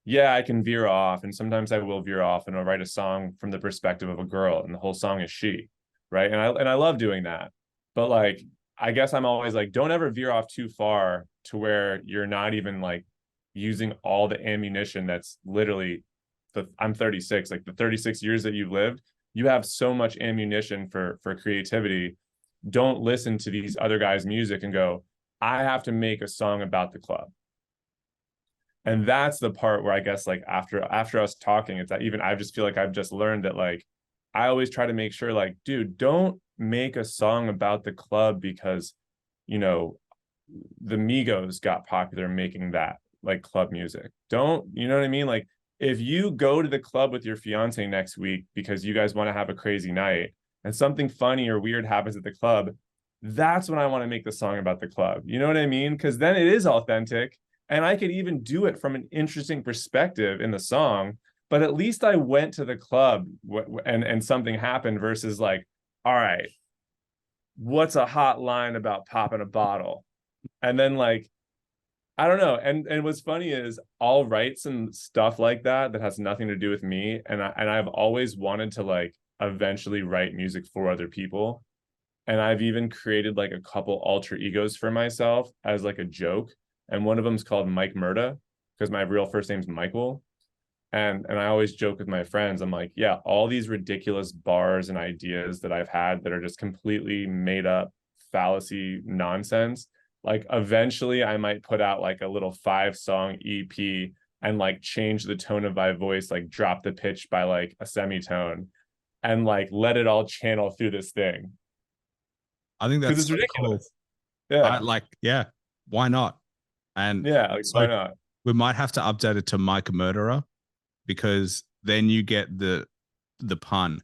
yeah, I can veer off and sometimes I will veer off and I'll write a song from the perspective of a girl and the whole song is she, right? And I love doing that. But like I guess I'm always like, don't ever veer off too far to where you're not even like using all the ammunition that's literally I'm 36, like the 36 years that you've lived, you have so much ammunition for creativity. Don't listen to these other guys' music and go, I have to make a song about the club. And that's the part where I guess like after us talking, it's that even I just feel like I've just learned that like I always try to make sure like, dude, don't make a song about the club because you know the Migos got popular making that like club music. Don't, you know what I mean? Like if you go to the club with your fiance next week because you guys want to have a crazy night and something funny or weird happens at the club, that's when I want to make the song about the club. You know what I mean? Because then it is authentic, and I could even do it from an interesting perspective in the song. But at least I went to the club and something happened versus like, all right, what's a hot line about popping a bottle? And then like, I don't know. And what's funny is I'll write some stuff like that has nothing to do with me. And I've always wanted to like eventually write music for other people. And I've even created like a couple alter egos for myself as like a joke. And one of them is called Mike Murda, because my real first name's Michael. And I always joke with my friends, I'm like, yeah, all these ridiculous bars and ideas that I've had that are just completely made up fallacy nonsense, like eventually I might put out like a little 5-song EP and like change the tone of my voice, like drop the pitch by like a semitone and like let it all channel through this thing. I think Because that's it's so cool. ridiculous. Yeah. Yeah, why not? And Yeah, like so why not? we might have to update it to Mike Murderer, because then you get the pun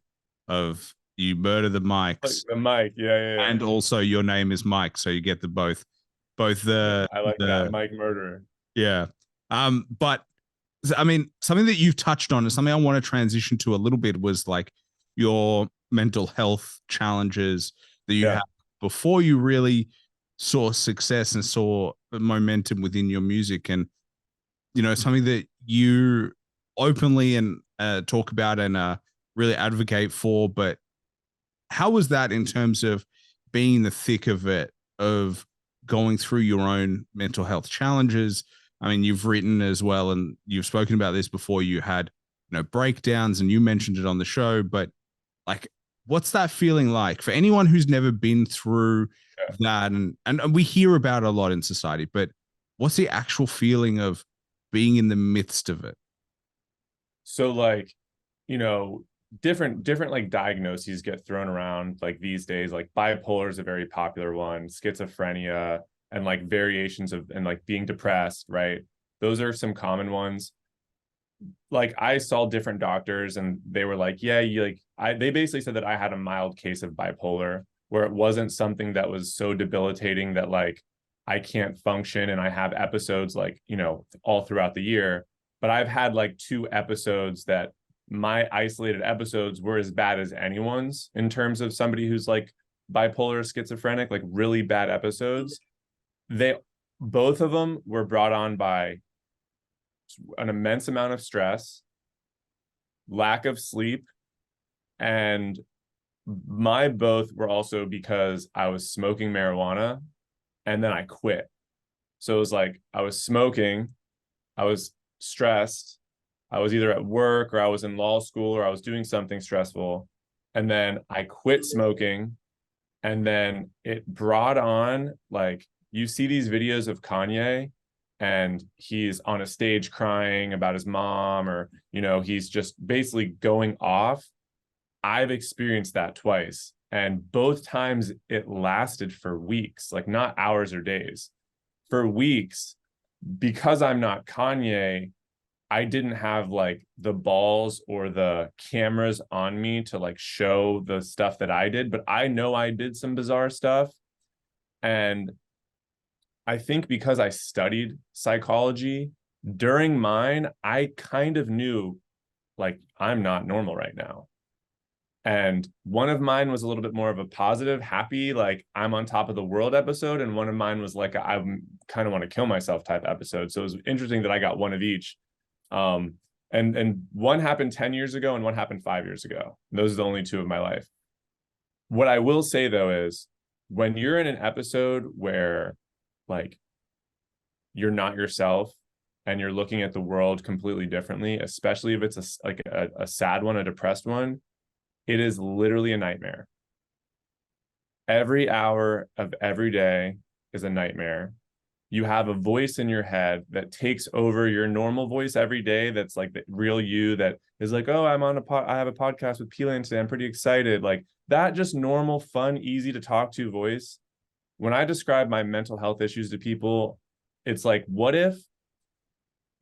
of you murder the Like mics, the mic. Yeah. and also your name is Mike, so you get the both Yeah, the I like that. the Mike Murderer. yeah. But I mean, something that you've touched on and something I want to transition to a little bit was like your mental health challenges that you Yeah. had before you really saw success and saw momentum within your music. And something that you openly and talk about and really advocate for. But how was that in terms of being in the thick of it, of going through your own mental health challenges? I mean, you've written as well, and you've spoken about this before. You had, breakdowns, and you mentioned it on the show. But like, what's that feeling like for anyone who's never been through Yeah. that? And we hear about it a lot in society, but what's the actual feeling of being in the midst of it? So like, you know, different like diagnoses get thrown around like these days. Like bipolar is a very popular one, schizophrenia, and like variations of and like being depressed, right? Those are some common ones. Like I saw different doctors and they were like, yeah, you like they basically said that I had a mild case of bipolar where it wasn't something that was so debilitating that like I can't function and I have episodes like, all throughout the year. But I've had like 2 episodes that my isolated episodes were as bad as anyone's in terms of somebody who's like bipolar or schizophrenic, like really bad episodes. They both of them were brought on by an immense amount of stress, lack of sleep, and my both were also because I was smoking marijuana and then I quit. So it was like I was smoking, I was stressed, I was either at work or I was in law school or I was doing something stressful. And then I quit smoking. And then it brought on like you see these videos of Kanye and he's on a stage crying about his mom or he's just basically going off. I've experienced that twice and both times it lasted for weeks, like not hours or days, for weeks. Because I'm not Kanye, I didn't have like the balls or the cameras on me to like show the stuff that I did, but I know I did some bizarre stuff. And I think because I studied psychology during mine, I kind of knew like I'm not normal right now. And one of mine was a little bit more of a positive, happy, like I'm on top of the world episode. And one of mine was like, I kind of want to kill myself type episode. So it was interesting that I got one of each. And one happened 10 years ago and one happened 5 years ago. Those are the only 2 of my life. What I will say though is when you're in an episode where like you're not yourself and you're looking at the world completely differently, especially if it's a sad one, a depressed one, it is literally a nightmare. Every hour of every day is a nightmare. You have a voice in your head that takes over your normal voice every day. That's like the real you that is like, oh, I have a podcast with P.Lan today. I'm pretty excited. Like that just normal, fun, easy to talk to voice. When I describe my mental health issues to people, it's like, what if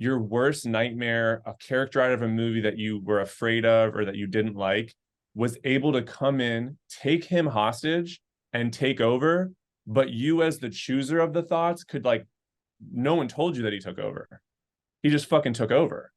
your worst nightmare, a character out of a movie that you were afraid of or that you didn't like, was able to come in, take him hostage, and take over. But you, as the chooser of the thoughts, could like, no one told you that he took over. He just fucking took over.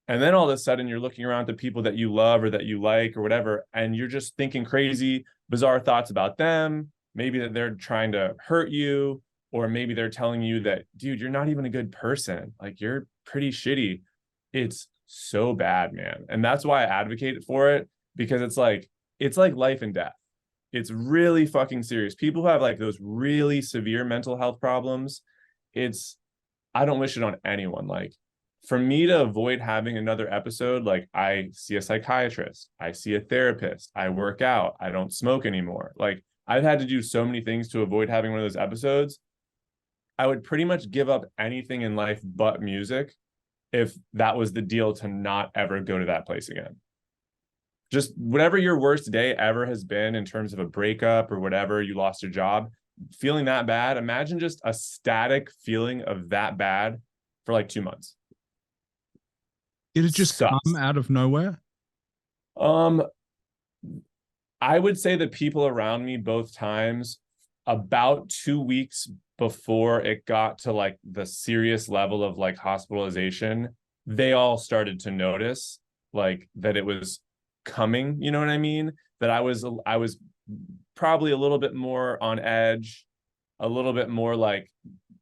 And then all of a sudden, you're looking around at the people that you love or that you like or whatever, and you're just thinking crazy, bizarre thoughts about them. Maybe that they're trying to hurt you, or maybe they're telling you that, dude, you're not even a good person. Like, you're pretty shitty. It's so bad, man. And that's why I advocate for it, because it's like life and death. It's really fucking serious. People who have like those really severe mental health problems, it's, I don't wish it on anyone. Like, for me to avoid having another episode, like, I see a psychiatrist, I see a therapist, I work out, I don't smoke anymore. Like, I've had to do so many things to avoid having one of those episodes. I would pretty much give up anything in life but music if that was the deal, to not ever go to that place again. Just whatever your worst day ever has been in terms of a breakup or whatever, you lost your job, feeling that bad, imagine just a static feeling of that bad for like 2 months. Did it just Sucks. come out of nowhere? Um, I would say the people around me both times, about 2 weeks before it got to like the serious level of like hospitalization, they all started to notice like that it was coming, you know what I mean? That I was probably a little bit more on edge, a little bit more like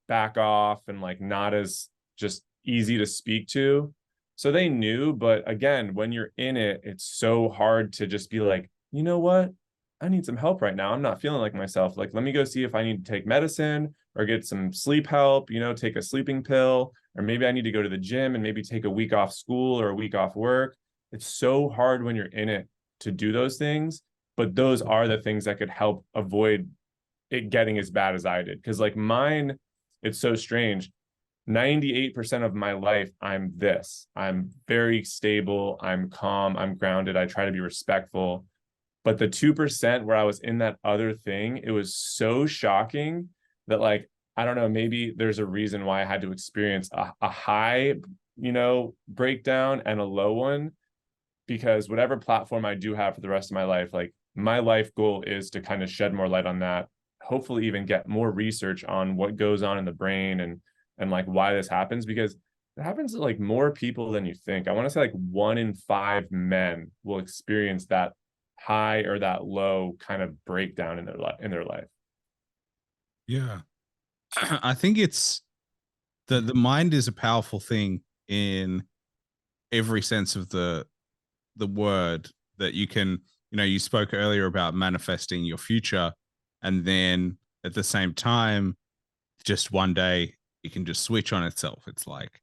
back off and like not as just easy to speak to. So they knew, but again, when you're in it, it's so hard to just be like, you know what? I need some help right now. I'm not feeling like myself. Like, let me go see if I need to take medicine or get some sleep help, you know, take a sleeping pill, or maybe I need to go to the gym and maybe take a week off school or a week off work. It's so hard when you're in it to do those things, but those are the things that could help avoid it getting as bad as I did. Because like mine, it's so strange. 98% of my life, I'm this. I'm very stable. I'm calm. I'm grounded. I try to be respectful. But the 2% where I was in that other thing, it was so shocking that, like, I don't know, maybe there's a reason why I had to experience a high, you know, breakdown and a low one, because whatever platform I do have for the rest of my life, like, my life goal is to kind of shed more light on that, hopefully even get more research on what goes on in the brain and like why this happens, because it happens to like more people than you think. I want to say like 1 in 5 men will experience that high or that low kind of breakdown in their life. Yeah. I think it's the mind is a powerful thing in every sense of the word, that you can, you know, you spoke earlier about manifesting your future, and then at the same time, just one day it can just switch on itself. It's like,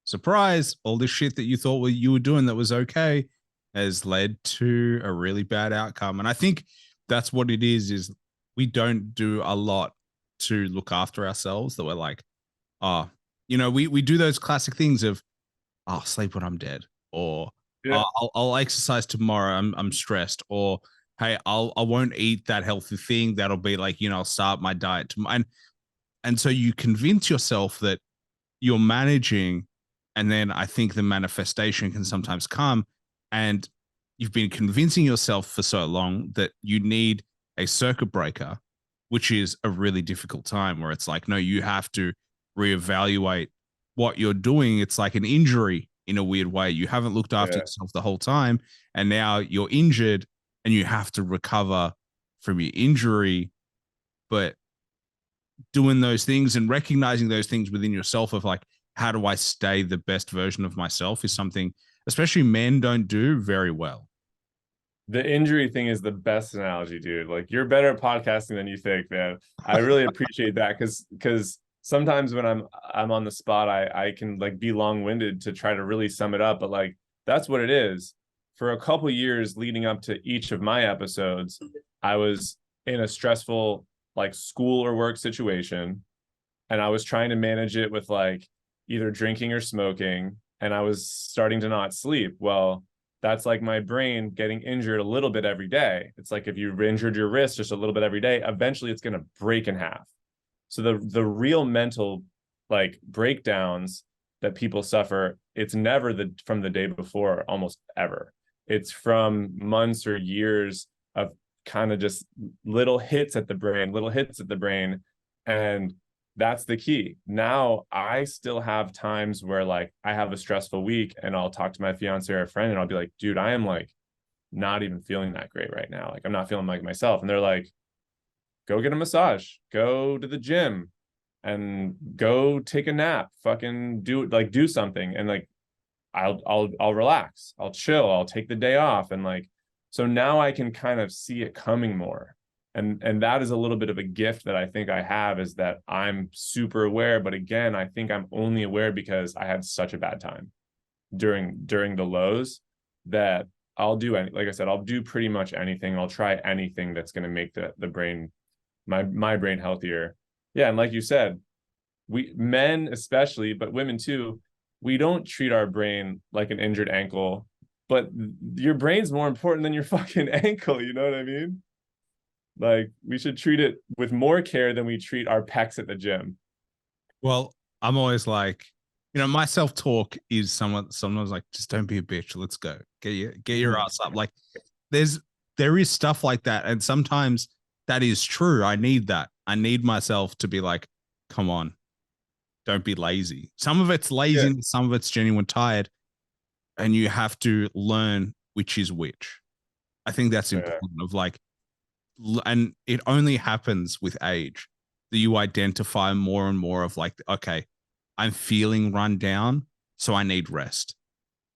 surprise, all this shit that you thought you were doing that was okay has led to a really bad outcome. And I think that's what it is we don't do a lot to look after ourselves, that we're like, oh, you know, we do those classic things of, I'll sleep when I'm dead, or Yeah. I'll exercise tomorrow. I'm stressed, or hey, I won't eat that healthy thing. That'll be like, you know, I'll start my diet tomorrow. And so you convince yourself that you're managing, and then I think the manifestation can sometimes come, and you've been convincing yourself for so long that you need a circuit breaker, which is a really difficult time, where it's like, no, you have to reevaluate what you're doing. It's like an injury in a weird way. You haven't looked after Yeah. yourself the whole time, and now you're injured and you have to recover from your injury. But doing those things and recognizing those things within yourself of like, how do I stay the best version of myself, is something especially men don't do very well. The injury thing is the best analogy, dude. Like, you're better at podcasting than you think, man. I really appreciate that, because sometimes when I'm on the spot, I can like be long-winded to try to really sum it up, but like, that's what it is. For a couple years leading up to each of my episodes, I was in a stressful like school or work situation, and I was trying to manage it with like either drinking or smoking, and I was starting to not sleep. Well, that's like my brain getting injured a little bit every day. It's like if you injured your wrist just a little bit every day, eventually it's going to break in half. So the real mental like breakdowns that people suffer, it's never from the day before, almost ever. It's from months or years of kind of just little hits at the brain, little hits at the brain. And that's the key. Now I still have times where like I have a stressful week and I'll talk to my fiance or a friend and I'll be like, dude, I am like not even feeling that great right now. Like I'm not feeling like myself. And they're like, go get a massage, go to the gym, and go take a nap, fucking do something. And like I'll relax, I'll chill, I'll take the day off. And like, so now I can kind of see it coming more. And that is a little bit of a gift that I think I have, is that I'm super aware. But again, I think I'm only aware because I had such a bad time during the lows, that I'll do any, like I said, I'll do pretty much anything. I'll try anything that's going to make the brain, my brain healthier. Yeah. And like you said, we men especially, but women too, we don't treat our brain like an injured ankle, but your brain's more important than your fucking ankle. You know what I mean? Like we should treat it with more care than we treat our pecs at the gym. Well, I'm always like, my self-talk is sometimes like, just don't be a bitch. Let's go. Get your ass up. Like there is stuff like that. And sometimes that is true. I need that. I need myself to be like, come on, don't be lazy. Some of it's laziness, Yeah. some of it's genuine tired, and you have to learn which is which. I think that's Yeah. important. Of like, and it only happens with age that you identify more and more of like, okay, I'm feeling run down, so I need rest,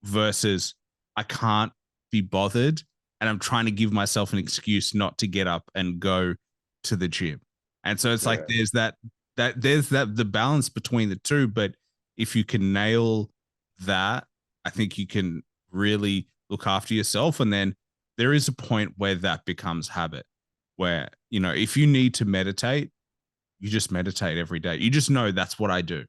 versus I can't be bothered and I'm trying to give myself an excuse not to get up and go to the gym. And so it's like Yeah. there's that the balance between the two. But if you can nail that, I think you can really look after yourself. And then there is a point where that becomes habit, where, if you need to meditate, you just meditate every day. You just know that's what I do.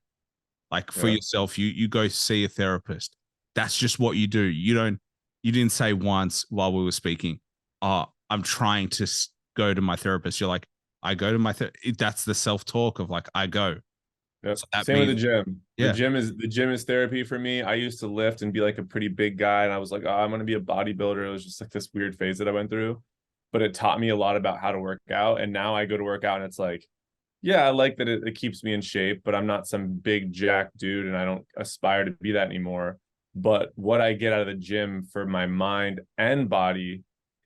Like for Yeah. yourself, you go see a therapist. That's just what you do. You didn't say once while we were speaking, oh, I'm trying to go to my therapist. You're like, I go to my that's the self-talk of like, I go. Yep. So that Same with the means, gym. The yeah. gym is the gym is therapy for me. I used to lift and be like a pretty big guy, and I was like, oh, I'm gonna be a bodybuilder. It was just like this weird phase that I went through, but it taught me a lot about how to work out. And now I go to work out, and it's like, yeah, I like that it keeps me in shape, but I'm not some big jack dude, and I don't aspire to be that anymore. But what I get out of the gym for my mind and body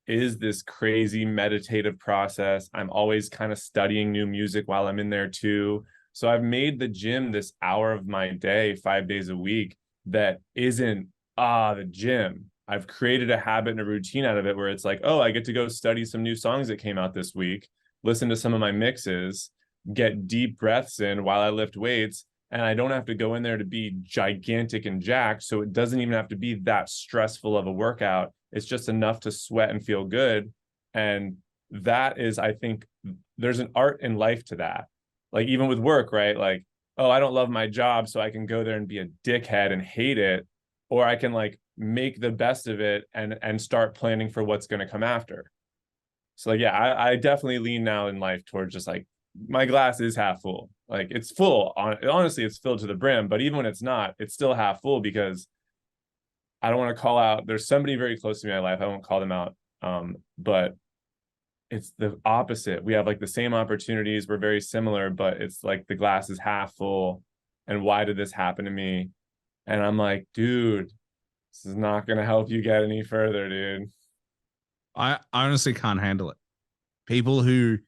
is this crazy meditative process. I'm always kind of studying new music while I'm in there too. So I've made the gym this hour of my day, 5 days a week, that isn't, the gym. I've created a habit and a routine out of it where it's like, oh, I get to go study some new songs that came out this week, listen to some of my mixes, get deep breaths in while I lift weights. And I don't have to go in there to be gigantic and jacked. So it doesn't even have to be that stressful of a workout. It's just enough to sweat and feel good. And that is, I think, there's an art in life to that. Like even with work, right? Like, oh, I don't love my job, so I can go there and be a dickhead and hate it, or I can like make the best of it and start planning for what's going to come after. So like, yeah, I definitely lean now in life towards just like, my glass is half full. Like it's full. Honestly, it's filled to the brim. But even when it's not, it's still half full, because I don't want to call out. There's somebody very close to me in my life. I won't call them out. But it's the opposite. We have like the same opportunities. We're very similar, but it's like the glass is half full. And why did this happen to me? And I'm like, dude, this is not going to help you get any further, dude. I honestly can't handle it. People who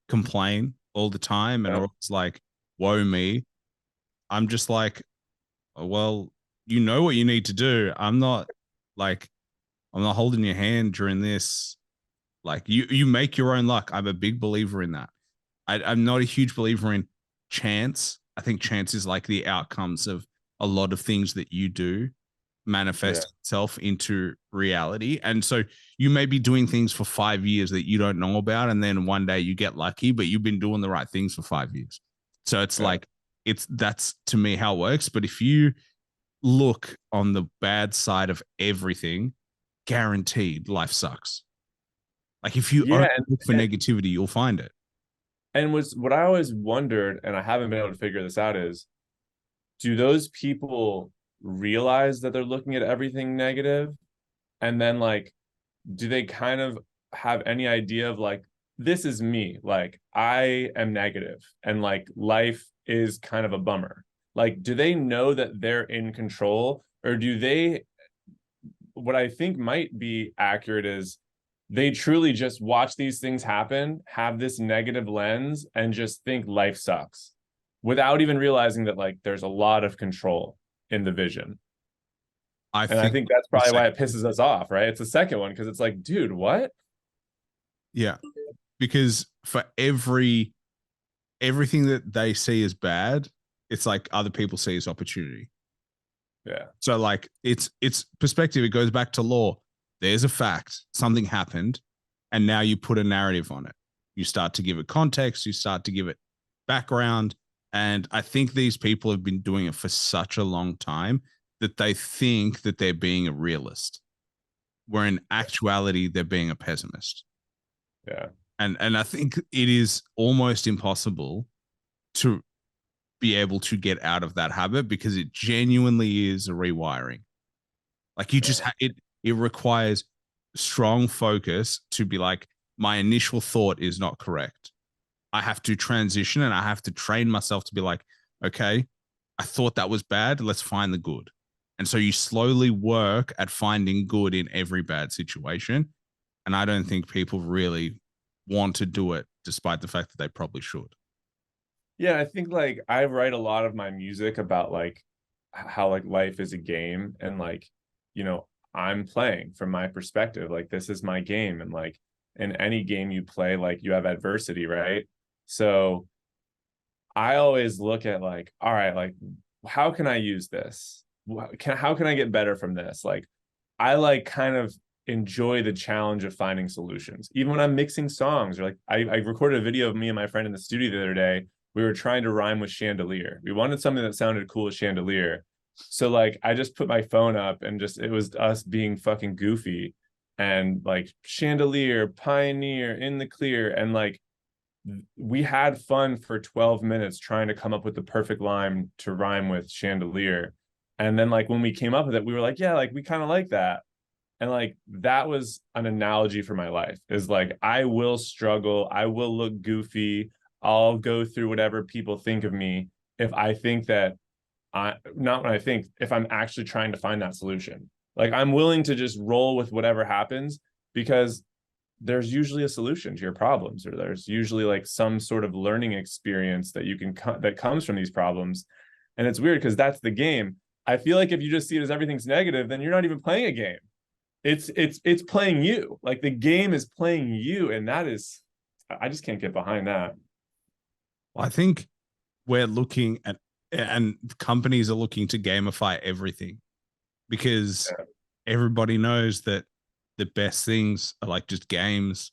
complain all the time and Yeah. are always like, woe me. I'm just like, well, you know what you need to do. Like, I'm not holding your hand during this. Like you make your own luck. I'm a big believer in that. I'm not a huge believer in chance. I think chance is like the outcomes of a lot of things that you do Yeah. manifest itself into reality. And so you may be doing things for 5 years that you don't know about, and then one day you get lucky, but you've been doing the right things for 5 years. So it's Yeah. like that's to me how it works. But if you look on the bad side of everything, guaranteed life sucks. Like if you only Yeah. look for negativity, you'll find it. And was what I always wondered, and I haven't been able to figure this out, is do those people realize that they're looking at everything negative? And then like, do they kind of have any idea of like, this is me, like I am negative and like life is kind of a bummer? Like, do they know that they're in control, or do they, what I think might be accurate is they truly just watch these things happen, have this negative lens, and just think life sucks without even realizing that like there's a lot of control in the vision. I And I think think that's probably why it pisses us off, right? It's the second one because it's like, dude, what? yeah, because for everything that they see as bad, it's like other people see as opportunity. Yeah. So like it's perspective. It goes back to law. There's a fact, something happened, and now you put a narrative on it. You start to give it context, you start to give it background. And I think these people have been doing it for such a long time that they think that they're being a realist, where in actuality they're being a pessimist. Yeah. And I think it is almost impossible to be able to get out of that habit because it genuinely is a rewiring. Like you just it requires strong focus to be like, my initial thought is not correct. I have to transition and I have to train myself to be like, okay, I thought that was bad. Let's find the good. And so you slowly work at finding good in every bad situation. And I don't think people really want to do it, despite the fact that they probably should. Yeah, I think like I write a lot of my music about like how like life is a game, and like, you know, I'm playing from my perspective. Like this is my game, and like in any game you play, like you have adversity, right? So I always look at like, all right, like how can I use this? How can I get better from this? Like I like kind of enjoy the challenge of finding solutions. Even when I'm mixing songs, or like I recorded a video of me and my friend in the studio the other day. We were trying to rhyme with chandelier. We wanted something that sounded cool as chandelier. So like I just put my phone up and just it was us being fucking goofy and like chandelier, pioneer, in the clear, and like we had fun for 12 minutes trying to come up with the perfect line to rhyme with chandelier. And then like when we came up with it, we were like, yeah, like we kind of like that. And like that was an analogy for my life, is like I will struggle, I will look goofy, I'll go through whatever people think of me if I think that I not when I think, if I'm actually trying to find that solution. Like I'm willing to just roll with whatever happens because there's usually a solution to your problems, or there's usually like some sort of learning experience that you can that comes from these problems. And it's weird because that's the game. I feel like if you just see it as everything's negative, then you're not even playing a game. It's playing you. Like the game is playing you, and that is, I just can't get behind that. Well, I think we're looking at, and companies are looking to gamify everything because Yeah. everybody knows that the best things are like just games.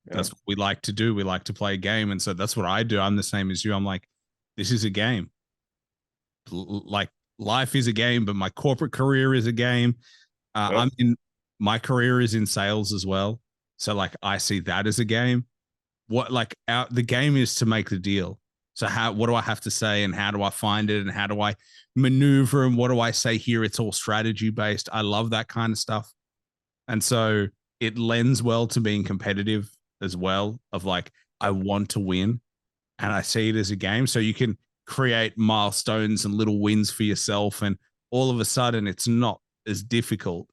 Yeah. That's what we like to do. We like to play a game. And so that's what I do. I'm the same as you. I'm like, this is a game. Like life is a game, but my corporate career is a game. Yep. I'm in, my career is in sales as well. So like I see that as a game. What like the game is to make the deal. So how, what do I have to say, and how do I find it, and how do I maneuver, and what do I say here? It's all strategy based. I love that kind of stuff. And so it lends well to being competitive as well, of like, I want to win, and I see it as a game. So you can create milestones and little wins for yourself. And all of a sudden it's not as difficult.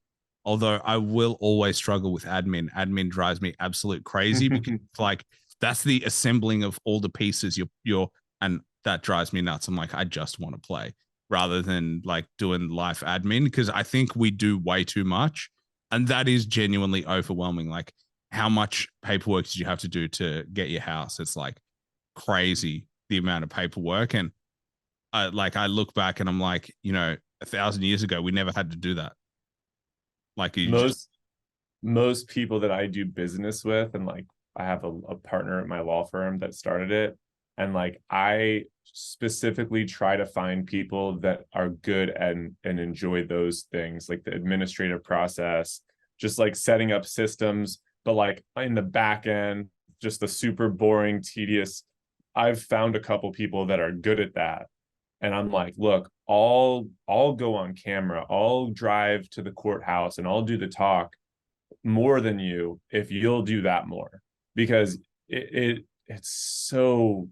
Although I will always struggle with admin. Admin drives me absolute crazy because like that's the assembling of all the pieces you're and that drives me nuts. I'm like, I just want to play rather than like doing life admin, because I think we do way too much. And that is genuinely overwhelming. Like, how much paperwork did you have to do to get your house? It's like crazy the amount of paperwork. And I look back and I'm like, 1,000 years ago, we never had to do that. Like you just, Most people that I do business with, and like I have a partner at my law firm that started it, and like I specifically try to find people that are good and enjoy those things, like the administrative process, just like setting up systems, but like in the back end, just the super boring, tedious. I've found a couple people that are good at that, and I'm like, look, I'll go on camera, I'll drive to the courthouse and I'll do the talk more than you if you'll do that more, because it's so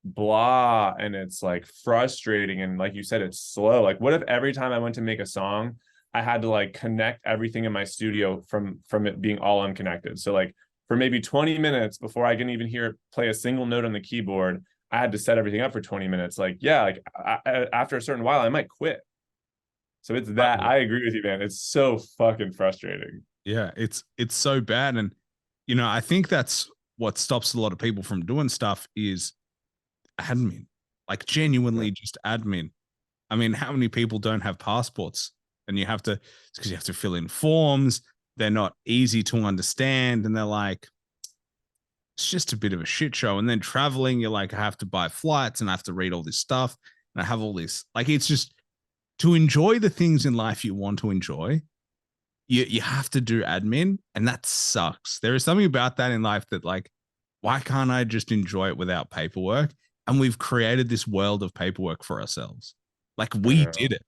blah, and it's like frustrating, and like you said, it's slow. Like, what if every time I went to make a song, I had to like connect everything in my studio from it being all unconnected? So like for maybe 20 minutes before I can even hear play a single note on the keyboard, I had to set everything up for 20 minutes. Like, yeah, like after a certain while I might quit. So it's that. I agree with you, man. It's so fucking frustrating. Yeah, it's so bad. And I think that's what stops a lot of people from doing stuff is admin. Like genuinely just admin. I mean, how many people don't have passports? And you have to, because you have to fill in forms. They're not easy to understand. And they're like, it's just a bit of a shit show. And then traveling, you're like, I have to buy flights and I have to read all this stuff. And I have all this. Like, it's just to enjoy the things in life you want to enjoy, you have to do admin. And that sucks. There is something about that in life that, like, why can't I just enjoy it without paperwork? And we've created this world of paperwork for ourselves. Like, we did it.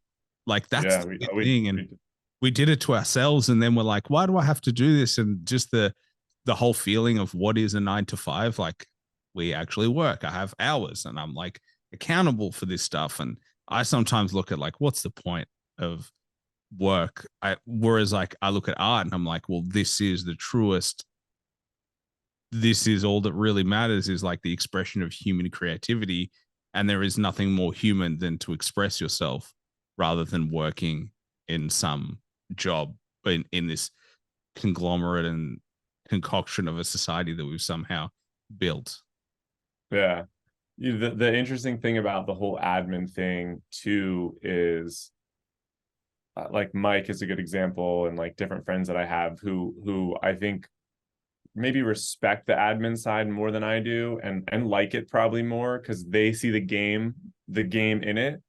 Like, that's Yeah, the thing. And we did it to ourselves. And then we're like, why do I have to do this? And just the whole feeling of what is a 9 to 5, like, we actually work. I have hours and I'm like accountable for this stuff. And I sometimes look at like, what's the point of work? Whereas like I look at art and I'm like, well, this is the truest. This is all that really matters, is like the expression of human creativity. And there is nothing more human than to express yourself rather than working in some job in this conglomerate and concoction of a society that we've somehow built. Yeah. The interesting thing about the whole admin thing too is like Mike is a good example, and like different friends that I have who I think maybe respect the admin side more than I do, and like it probably more because they see the game in it.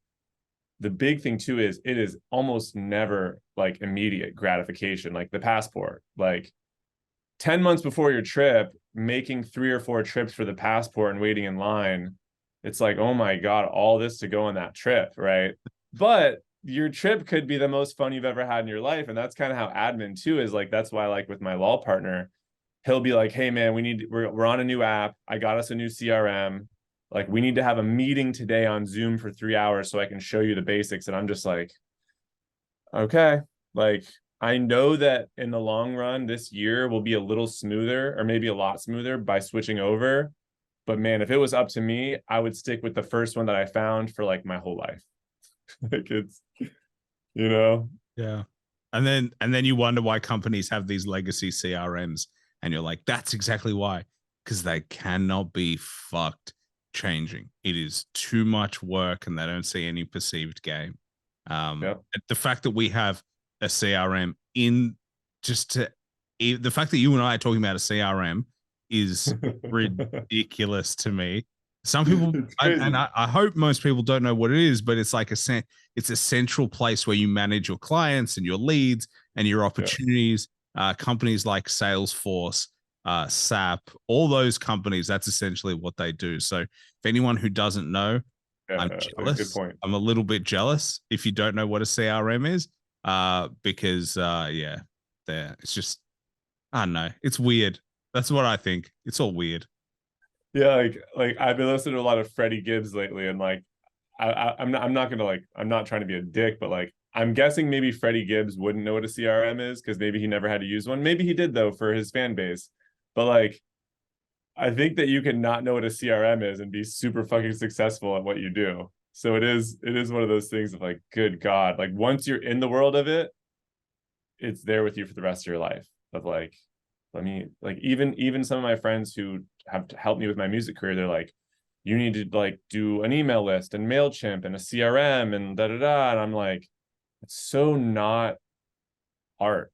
The big thing too is it is almost never like immediate gratification, like the passport. Like 10 months before your trip, making 3 or 4 trips for the passport and waiting in line, it's like, oh my God, all this to go on that trip, right? But your trip could be the most fun you've ever had in your life. And that's kind of how admin too is. Like, that's why, like with my law partner, he'll be like, hey man, we're on a new app. I got us a new CRM. Like, we need to have a meeting today on Zoom for 3 hours so I can show you the basics. And I'm just like, okay, like, I know that in the long run, this year will be a little smoother, or maybe a lot smoother by switching over. But man, if it was up to me, I would stick with the first one that I found for like my whole life. Like, it's, you know, Yeah. And then you wonder why companies have these legacy CRMs, and you're like, that's exactly why. Because they cannot be fucked changing. It is too much work and they don't see any perceived gain. Yep. The fact that we have a CRM in just to the fact that you and I are talking about a CRM is ridiculous to me. Some people, It's and crazy. I hope most people don't know what it is, but it's like it's a central place where you manage your clients and your leads and your Yeah. opportunities. Companies like Salesforce, SAP, all those companies, that's essentially what they do. So if anyone who doesn't know, I'm Yeah. Good jealous. point. I'm a little bit jealous if you don't know what a CRM is, because yeah, there it's just, I don't know, it's weird. That's what I think. It's all weird. Yeah, like I've been listening to a lot of Freddie Gibbs lately, and like I'm not gonna like, I'm not trying to be a dick, but like I'm guessing maybe Freddie Gibbs wouldn't know what a CRM is because maybe he never had to use one. Maybe he did though for his fan base. But like, I think that you can not know what a CRM is and be super fucking successful at what you do. So it is one of those things of like, good God, like once you're in the world of it, it's there with you for the rest of your life. Of like, let me like, even some of my friends who have helped me with my music career, they're like, you need to like do an email list and MailChimp and a CRM and da da da. And I'm like, it's so not art.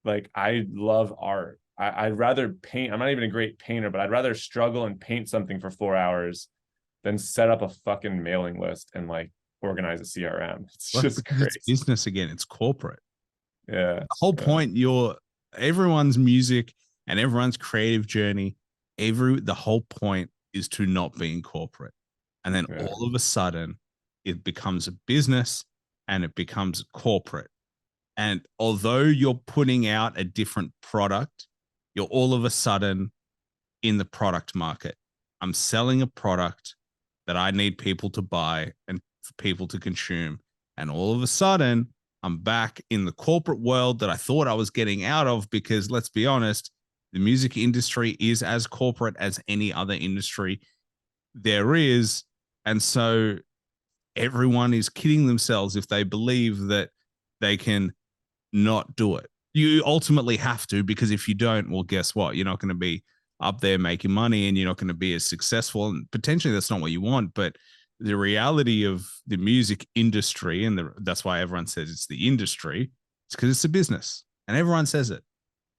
Like, I love art. I'd rather paint. I'm not even a great painter, but I'd rather struggle and paint something for 4 hours than set up a fucking mailing list and like organize a CRM. It's Well, that's just because it's crazy. business again. It's corporate. Yeah. The whole Yeah. point, everyone's music and everyone's creative journey, the whole point is to not be in corporate. And then Yeah. all of a sudden, it becomes a business and it becomes corporate. And although you're putting out a different product, you're all of a sudden in the product market. I'm selling a product that I need people to buy and for people to consume. And all of a sudden, I'm back in the corporate world that I thought I was getting out of, because let's be honest, the music industry is as corporate as any other industry there is. And so everyone is kidding themselves if they believe that they can not do it. You ultimately have to, because if you don't, well, guess what? You're not going to be up there making money and you're not going to be as successful. And potentially that's not what you want. But the reality of the music industry, and that's why everyone says it's the industry, it's because it's a business and everyone says it.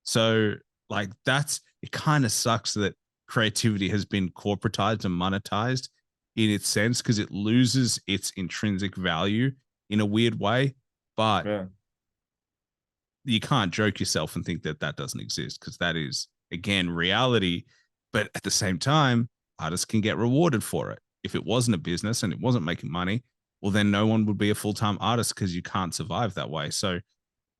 So, like, it kind of sucks that creativity has been corporatized and monetized in its sense, because it loses its intrinsic value in a weird way. But Yeah. you can't joke yourself and think that that doesn't exist, because that is, again, reality. But at the same time, artists can get rewarded for it. If it wasn't a business and it wasn't making money, well, then no one would be a full-time artist, because you can't survive that way. So,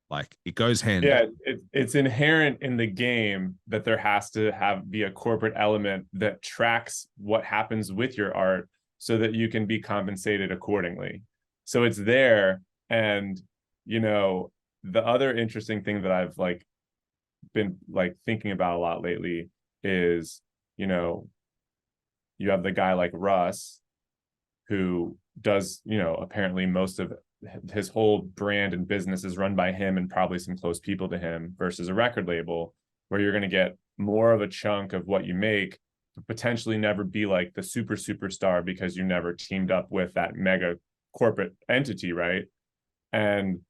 like, it goes hand. Yeah, it's inherent in the game that there has to be a corporate element that tracks what happens with your art so that you can be compensated accordingly. So it's there. And, the other interesting thing that I've been thinking about a lot lately is, you have the guy like Russ, who does, apparently most of his whole brand and business is run by him and probably some close people to him, versus a record label where you're going to get more of a chunk of what you make, but potentially never be like the superstar because you never teamed up with that mega corporate entity, right? And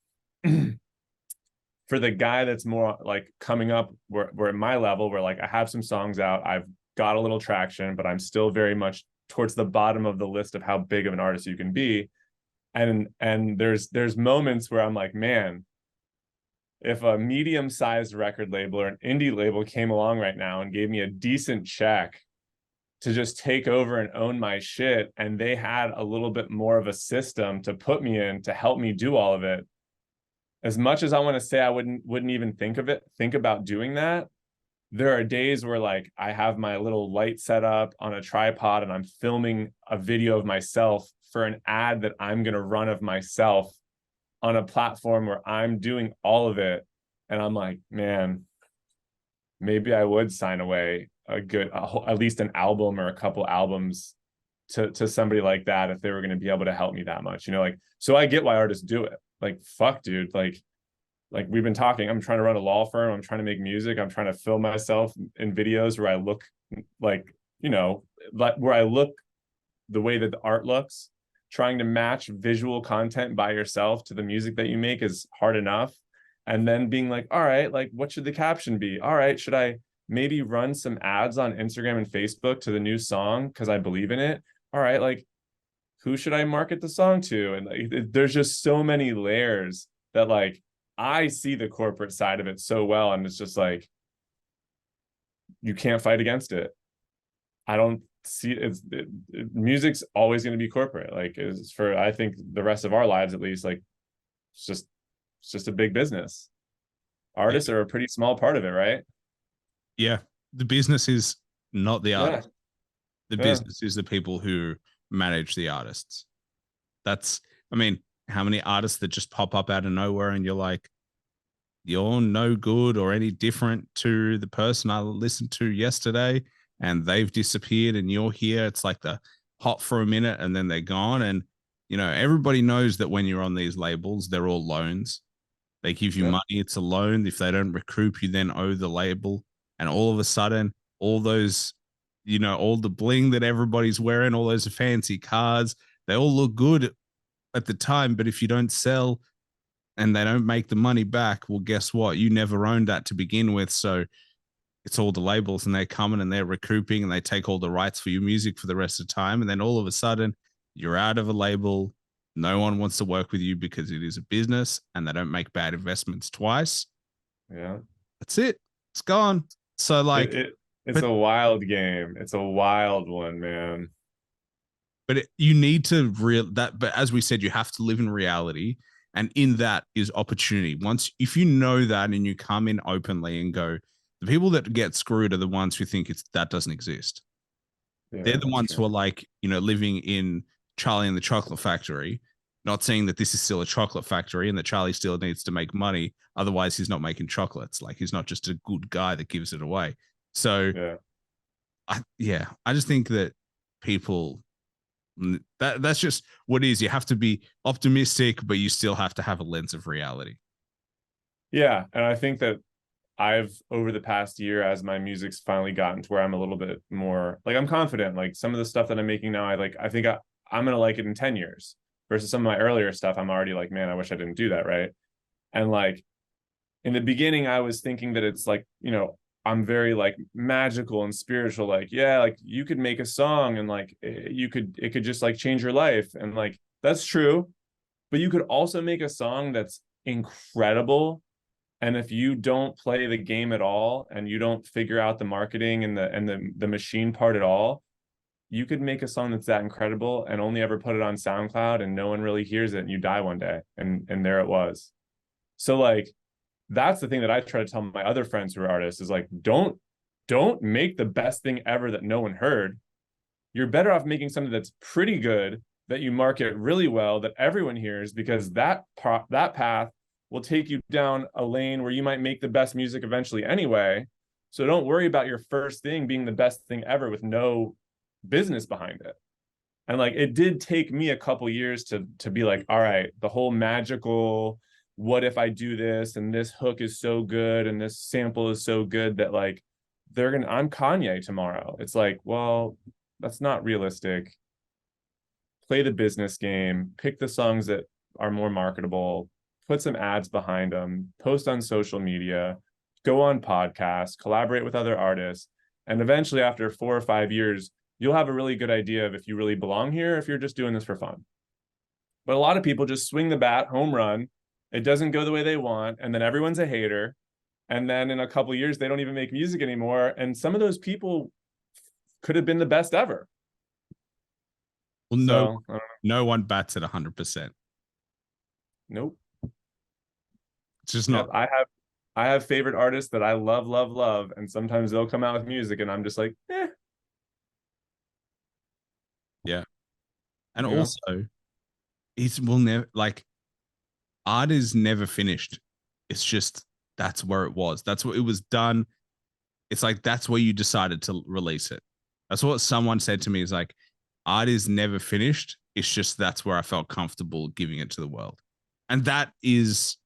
for the guy that's more like coming up, we're at my level, where like I have some songs out, I've got a little traction, but I'm still very much towards the bottom of the list of how big of an artist you can be. And there's moments where I'm like, man, if a medium-sized record label or an indie label came along right now and gave me a decent check to just take over and own my shit, and they had a little bit more of a system to put me in to help me do all of it, as much as I want to say I wouldn't even think about doing that, there are days where like I have my little light set up on a tripod and I'm filming a video of myself for an ad that I'm going to run of myself on a platform where I'm doing all of it. And I'm like, man, maybe I would sign away at least an album or a couple albums to somebody like that if they were going to be able to help me that much, so I get why artists do it. Like, fuck, dude, like we've been talking, I'm trying to run a law firm, I'm trying to make music, I'm trying to film myself in videos where I look like, where I look the way that the art looks. Trying to match visual content by yourself to the music that you make is hard enough. And then being like, all right, like, what should the caption be? All right, should I maybe run some ads on Instagram and Facebook to the new song because I believe in it? All right, like, who should I market the song to? And like, there's just so many layers that like I see the corporate side of it so well, and it's just like you can't fight against it. I don't see music's always going to be corporate. Like, is for I think the rest of our lives at least. Like, it's just a big business. Artists are a pretty small part of it, right? Yeah, the business is not the artist. Yeah. The business is the people who manage the artists. I mean, how many artists that just pop up out of nowhere and you're like, you're no good or any different to the person I listened to yesterday, and they've disappeared and you're here. It's like the hot for a minute and then they're gone. And, everybody knows that when you're on these labels, they're all loans. They give you money, it's a loan. If they don't recoup, you then owe the label. And all of a sudden, all those, all the bling that everybody's wearing, all those fancy cars, they all look good at the time. But if you don't sell and they don't make the money back, well, guess what? You never owned that to begin with. So it's all the labels, and they're coming and they're recouping and they take all the rights for your music for the rest of the time. And then all of a sudden, you're out of a label. No one wants to work with you because it is a business and they don't make bad investments twice. Yeah. That's it. It's gone. So like, it's a wild game. It's a wild one, man. But you need to but as we said, you have to live in reality. And in that is opportunity. Once, if you know that and you come in openly and go, the people that get screwed are the ones who think that doesn't exist. Yeah, They're the that's ones true. who are like, living in Charlie and the Chocolate Factory, not saying that this is still a chocolate factory and that Charlie still needs to make money. Otherwise, he's not making chocolates. Like, he's not just a good guy that gives it away. So, Yeah. I just think that people, that's just what it is. You have to be optimistic, but you still have to have a lens of reality. Yeah. And I think that I've over the past year, as my music's finally gotten to where I'm a little bit more like I'm confident. Like some of the stuff that I'm making now, I think I'm gonna like it in 10 years versus some of my earlier stuff. I'm already like, man, I wish I didn't do that. Right. And like in the beginning, I was thinking that it's like, I'm very like magical and spiritual. Like, yeah, like you could make a song and like it could just like change your life. And like that's true. But you could also make a song that's incredible, and if you don't play the game at all and you don't figure out the marketing and the machine part at all, you could make a song that's that incredible and only ever put it on SoundCloud and no one really hears it and you die one day. And there it was. So like that's the thing that I try to tell my other friends who are artists is like, don't make the best thing ever that no one heard. You're better off making something that's pretty good, that you market really well, that everyone hears, because that path will take you down a lane where you might make the best music eventually anyway. So don't worry about your first thing being the best thing ever with no business behind it. And like it did take me a couple years to be like, all right, the whole magical, what if I do this and this hook is so good and this sample is so good that like I'm Kanye tomorrow. It's like, well, that's not realistic. Play the business game, pick the songs that are more marketable, put some ads behind them, post on social media, go on podcasts, collaborate with other artists. And eventually, after 4 or 5 years, you'll have a really good idea of if you really belong here, if you're just doing this for fun. But a lot of people just swing the bat, home run. It doesn't go the way they want. And then everyone's a hater. And then in a couple years, they don't even make music anymore. And some of those people could have been the best ever. Well, So, no one bats at 100%. nope. It's just Yep. not. I have favorite artists that I love, love, love. And sometimes they'll come out with music and I'm just like, Yeah. And you know? also, it's will never like art is never finished. It's just that's where it was. That's what it was done. It's like that's where you decided to release it. That's what someone said to me. Is like art is never finished. It's just that's where I felt comfortable giving it to the world, and that is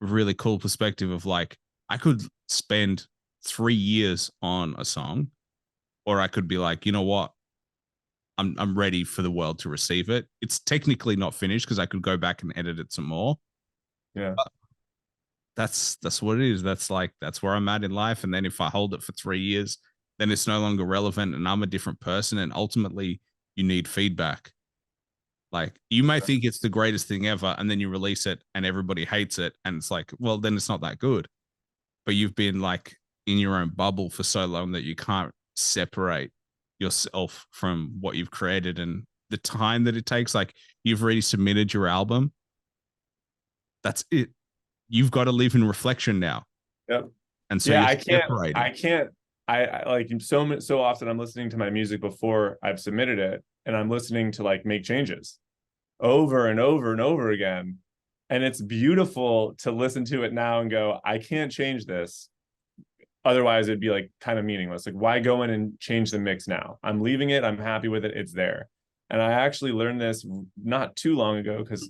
a really cool perspective of like I could spend 3 years on a song, or I could be like, you know what, I'm ready for the world to receive it. It's technically not finished because I could go back and edit it some more. Yeah. But that's what it is. That's where I'm at in life. And then if I hold it for 3 years, then it's no longer relevant and I'm a different person. And ultimately you need feedback. Like you may think it's the greatest thing ever, and then you release it and everybody hates it. And it's like, well, then it's not that good. But you've been like in your own bubble for so long that you can't separate yourself from what you've created and the time that it takes. Like you've already submitted your album. That's it. You've got to live in reflection now. Yep. And so Yeah, you're I separating. can't, I like so often I'm listening to my music before I've submitted it and I'm listening to like make changes over and over and over again. And it's beautiful to listen to it now and go, I can't change this. Otherwise, it'd be like kind of meaningless. Like, why go in and change the mix now? I'm leaving it. I'm happy with it. It's there. And I actually learned this not too long ago because,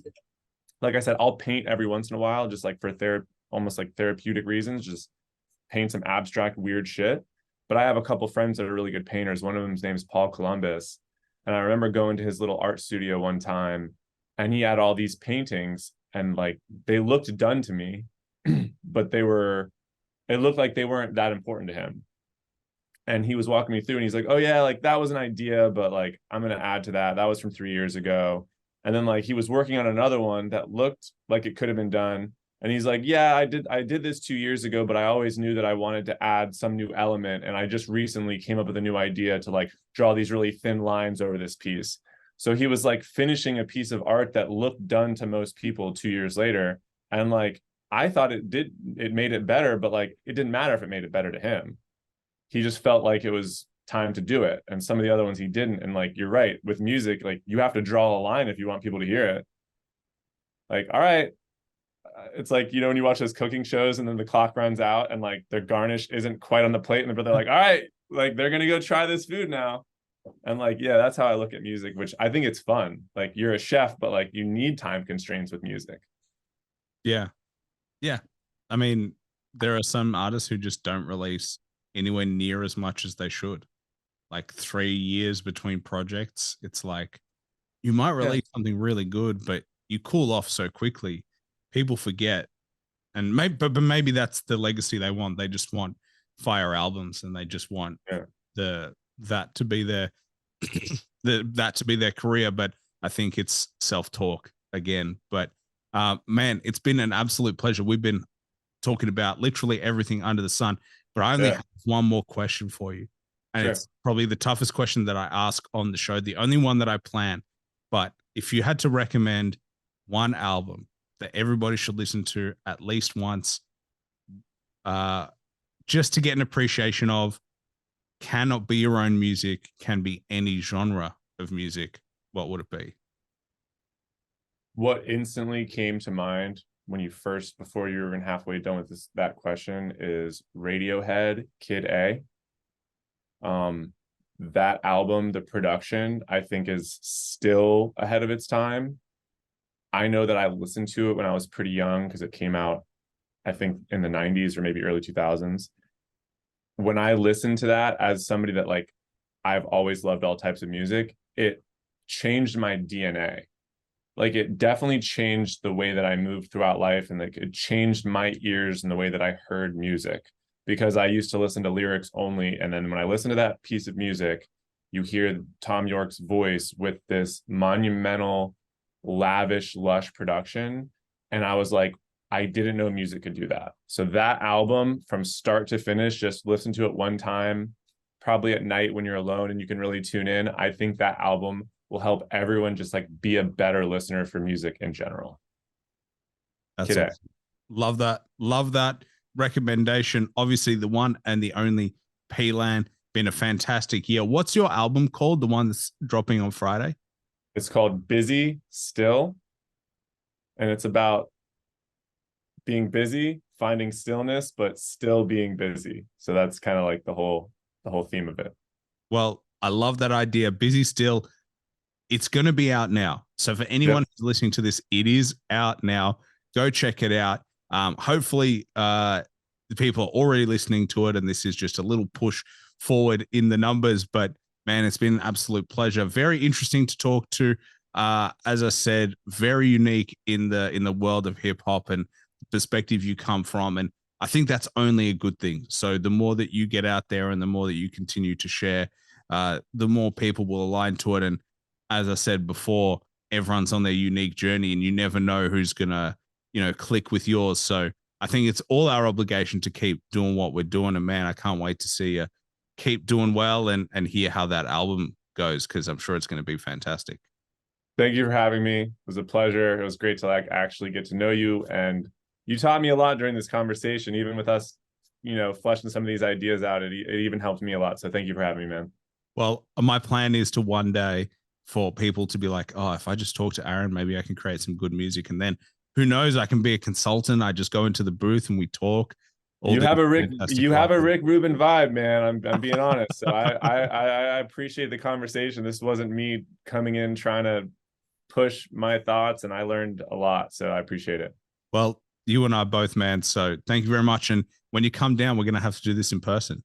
like I said, I'll paint every once in a while, just like for almost like therapeutic reasons, just paint some abstract weird shit. But I have a couple friends that are really good painters. One of them's name is Paul Columbus, and I remember going to his little art studio one time, and he had all these paintings, and like they looked done to me, but it looked like they weren't that important to him. And he was walking me through and he's like, oh yeah, like that was an idea, but like I'm gonna add to that. That was from 3 years ago. And then like he was working on another one that looked like it could have been done. And he's like, yeah, I did this 2 years ago, but I always knew that I wanted to add some new element. And I just recently came up with a new idea to like draw these really thin lines over this piece. So he was like finishing a piece of art that looked done to most people 2 years later. And like, I thought it made it better, but like, it didn't matter if it made it better to him. He just felt like it was time to do it. And some of the other ones he didn't. And like, you're right, with music, like you have to draw a line if you want people to hear it. Like, all right, it's like, you know, when you watch those cooking shows and then the clock runs out and like their garnish isn't quite on the plate and they're like, all right, like they're gonna go try this food now. And like, yeah, that's how I look at music, which I think it's fun. Like you're a chef, but like you need time constraints with music. Yeah. Yeah. I mean, there are some artists who just don't release anywhere near as much as they should. Like 3 years between projects. It's like you might release something really good, but you cool off so quickly. People forget. And maybe but maybe that's the legacy they want. They just want fire albums and they just want that to be their that to be their career. But I think it's self-talk again. But man, it's been an absolute pleasure. We've been talking about literally everything under the sun, but I only have one more question for you. And it's probably the toughest question that I ask on the show, the only one that I plan. But if you had to recommend one album that everybody should listen to at least once, just to get an appreciation of, cannot be your own music, can be any genre of music, what would it be? What instantly came to mind when before you were even halfway done with that question is Radiohead, Kid A. That album, the production, I think is still ahead of its time. I know that I listened to it when I was pretty young because it came out, I think, in the 90s or maybe early 2000s. When I listened to that as somebody that like, I've always loved all types of music, it changed my DNA. Like it definitely changed the way that I moved throughout life, and like it changed my ears and the way that I heard music, because I used to listen to lyrics only. And then when I listen to that piece of music, you hear Tom York's voice with this monumental, lavish, lush production. And I was like, I didn't know music could do that. So that album from start to finish, just listen to it one time, probably at night when you're alone and you can really tune in. I think that album will help everyone just like be a better listener for music in general. That's awesome. Love that. Love that recommendation. Obviously, the one and the only P.Lan. Been a fantastic year. What's your album called? The one that's dropping on Friday? It's called Busy Still. And it's about being busy, finding stillness, but still being busy. So that's kind of like the whole theme of it. Well, I love that idea. Busy Still. It's going to be out now. So for anyone who's listening to this, it is out now. Go check it out. Hopefully, the people are already listening to it, and this is just a little push forward in the numbers. But man, it's been an absolute pleasure. Very interesting to talk to. As I said, very unique in the world of hip hop and the perspective you come from, and I think that's only a good thing. So the more that you get out there, and the more that you continue to share, the more people will align to it. And as I said before, everyone's on their unique journey, and you never know who's gonna, click with yours. So I think it's all our obligation to keep doing what we're doing. And man, I can't wait to see you keep doing well and hear how that album goes, because I'm sure it's going to be fantastic. Thank you for having me. It was a pleasure. It was great to like actually get to know you, and you taught me a lot during this conversation, even with us, fleshing some of these ideas out. It even helped me a lot. So thank you for having me, man. Well, my plan is to one day for people to be like, oh, if I just talk to Aaron, maybe I can create some good music. And then who knows, I can be a consultant. I just go into the booth and we talk. You have a Rick Rubin vibe, man. I'm being honest. So I appreciate the conversation. This wasn't me coming in trying to push my thoughts, and I learned a lot. So I appreciate it. Well, you and I both, man. So thank you very much. And when you come down, we're going to have to do this in person.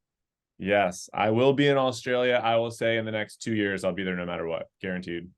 Yes, I will be in Australia. I will say in the next 2 years, I'll be there no matter what. Guaranteed.